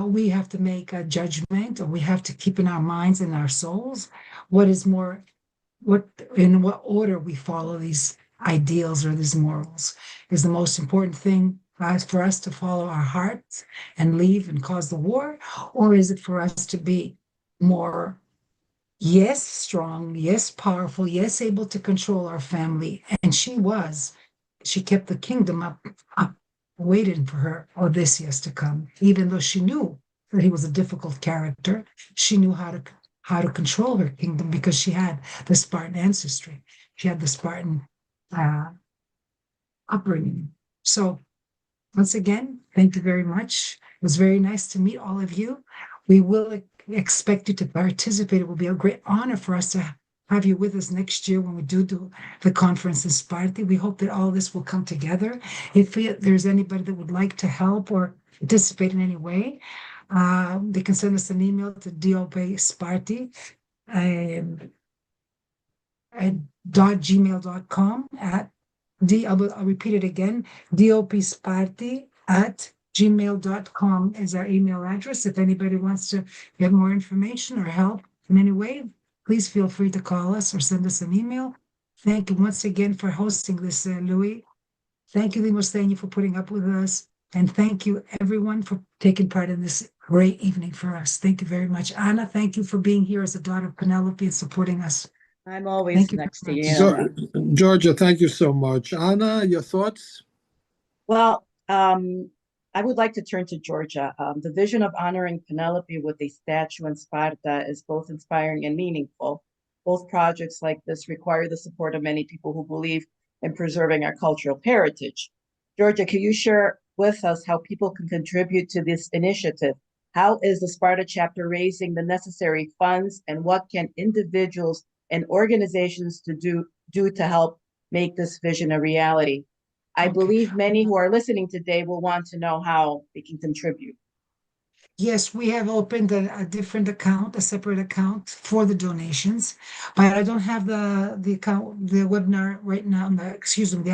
we have to make a judgment, or we have to keep in our minds and our souls in what order we follow these ideals or these morals. Is the most important thing for us to follow our hearts and leave and cause the war? Or is it for us to be more, yes, strong, yes, powerful, yes, able to control our family? And she kept the kingdom up, waiting for her Odysseus to come, even though she knew that he was a difficult character. She knew how how to control her kingdom because she had the Spartan ancestry. She had the Spartan upbringing. So once again, thank you very much. It was very nice to meet all of you. We will expect you to participate. It will be a great honor for us to have you with us next year when we do the conference in Sparta. We hope that all this will come together. If there's anybody that would like to help or participate in any way, they can send us an email to dopsparty at .gmail.com I'll repeat it again, dopsparty@gmail.com is our email address. If anybody wants to get more information or help in any way, please feel free to call us or send us an email. Thank you once again for hosting this, Louis. Thank you, Demosthenes, for putting up with us. And thank you, everyone, for taking part in this great evening for us. Thank you very much. Anna, thank you for being here as a daughter of Penelope and supporting us. I'm always Thank you next to very you. much. Georgia, thank you so much. Anna, your thoughts? Well, I would like to turn to Georgia. The vision of honoring Penelope with a statue in Sparta is both inspiring and meaningful. Both projects like this require the support of many people who believe in preserving our cultural heritage. Georgia, can you share with us how people can contribute to this initiative? How is the Sparta chapter raising the necessary funds, and what can individuals and organizations do to help make this vision a reality? I believe many who are listening today will want to know how they can contribute. Yes, we have opened a different account, a separate account for the donations, but I don't have the account, the webinar right now, the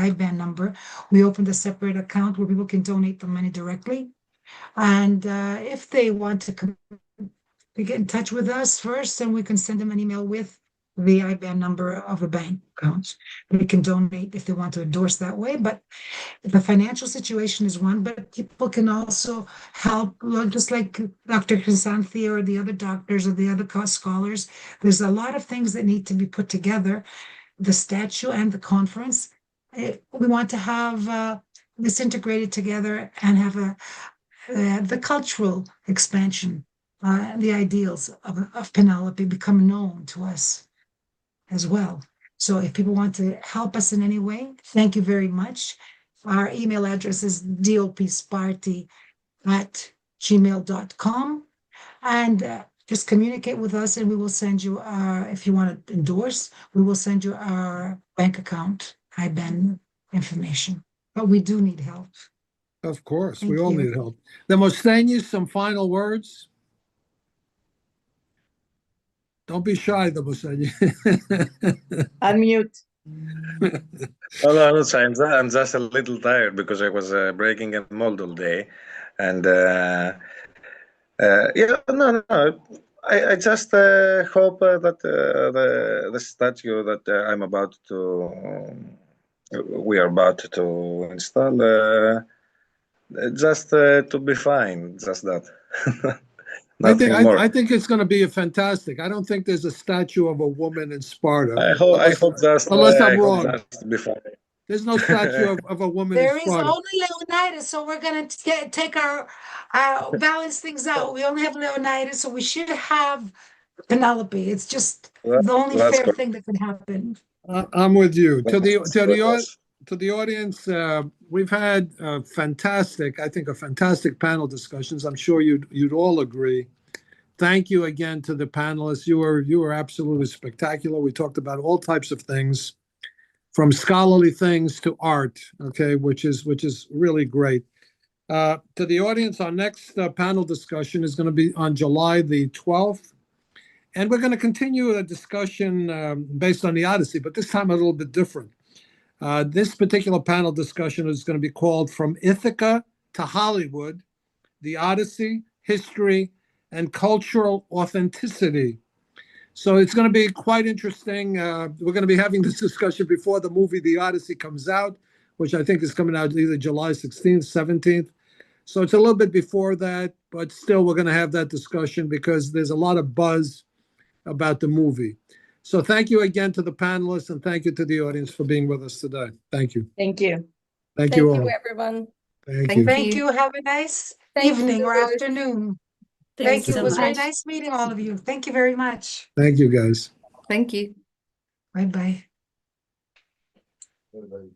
IBAN number. We opened a separate account where people can donate the money directly. And if they want to get in touch with us first, then we can send them an email with the IBAN number of a bank account. They can donate if they want to endorse that way. But the financial situation is one, but people can also help, just like Dr. Chrysanthi or the other doctors or the other scholars. There's a lot of things that need to be put together, the statue and the conference. We want to have this integrated together and have the cultural expansion, the ideals of Penelope become known to us as well. So if people want to help us in any way, thank you very much. Our email address is dopsparty@gmail.com. And just communicate with us and we will send you if you want to endorse, we will send you our bank account, IBAN information. But we do need help. Of course, Thank we all you. need help. Demosthenes, some final words? Don't be shy, Demosthenes. Unmute. No, no, I'm just a little tired because I was breaking a mold all day. And I just hope that the statue that we are about to install, just to be fine, just that. I Nothing more. think it's going to be fantastic. I don't think there's a statue of a woman in Sparta. I hope just unless I'm I hope wrong. just to be fine. There's no statue of a woman There in is Sparta. only Leonidas, so we're going to take our balance things out. We only have Leonidas, so we should have Penelope. It's just the only That's fair good. thing that could happen. I'm with you. To Yes. the audience, we've had a fantastic panel discussions. I'm sure you'd all agree. Thank you again to the panelists. You were absolutely spectacular. We talked about all types of things, from scholarly things to art, okay, which is really great. To the audience, our next panel discussion is going to be on July the 12th. And we're going to continue a discussion based on the Odyssey, but this time a little bit different. This particular panel discussion is going to be called From Ithaca to Hollywood, the Odyssey, History, and Cultural Authenticity. So it's going to be quite interesting. We're going to be having this discussion before the movie The Odyssey comes out, which I think is coming out either July 16th, 17th. So it's a little bit before that, but still we're going to have that discussion because there's a lot of buzz about the movie. So thank you again to the panelists and thank you to the audience for being with us today. Thank you. Thank you. Thank you all. everyone. Thank you. Thank you. Have a nice Thank evening you, or Louis. afternoon. Thank you. It It was was very nice. nice meeting all of you. Thank you very much. Thank you, guys. Thank you. Bye-bye. Bye-bye.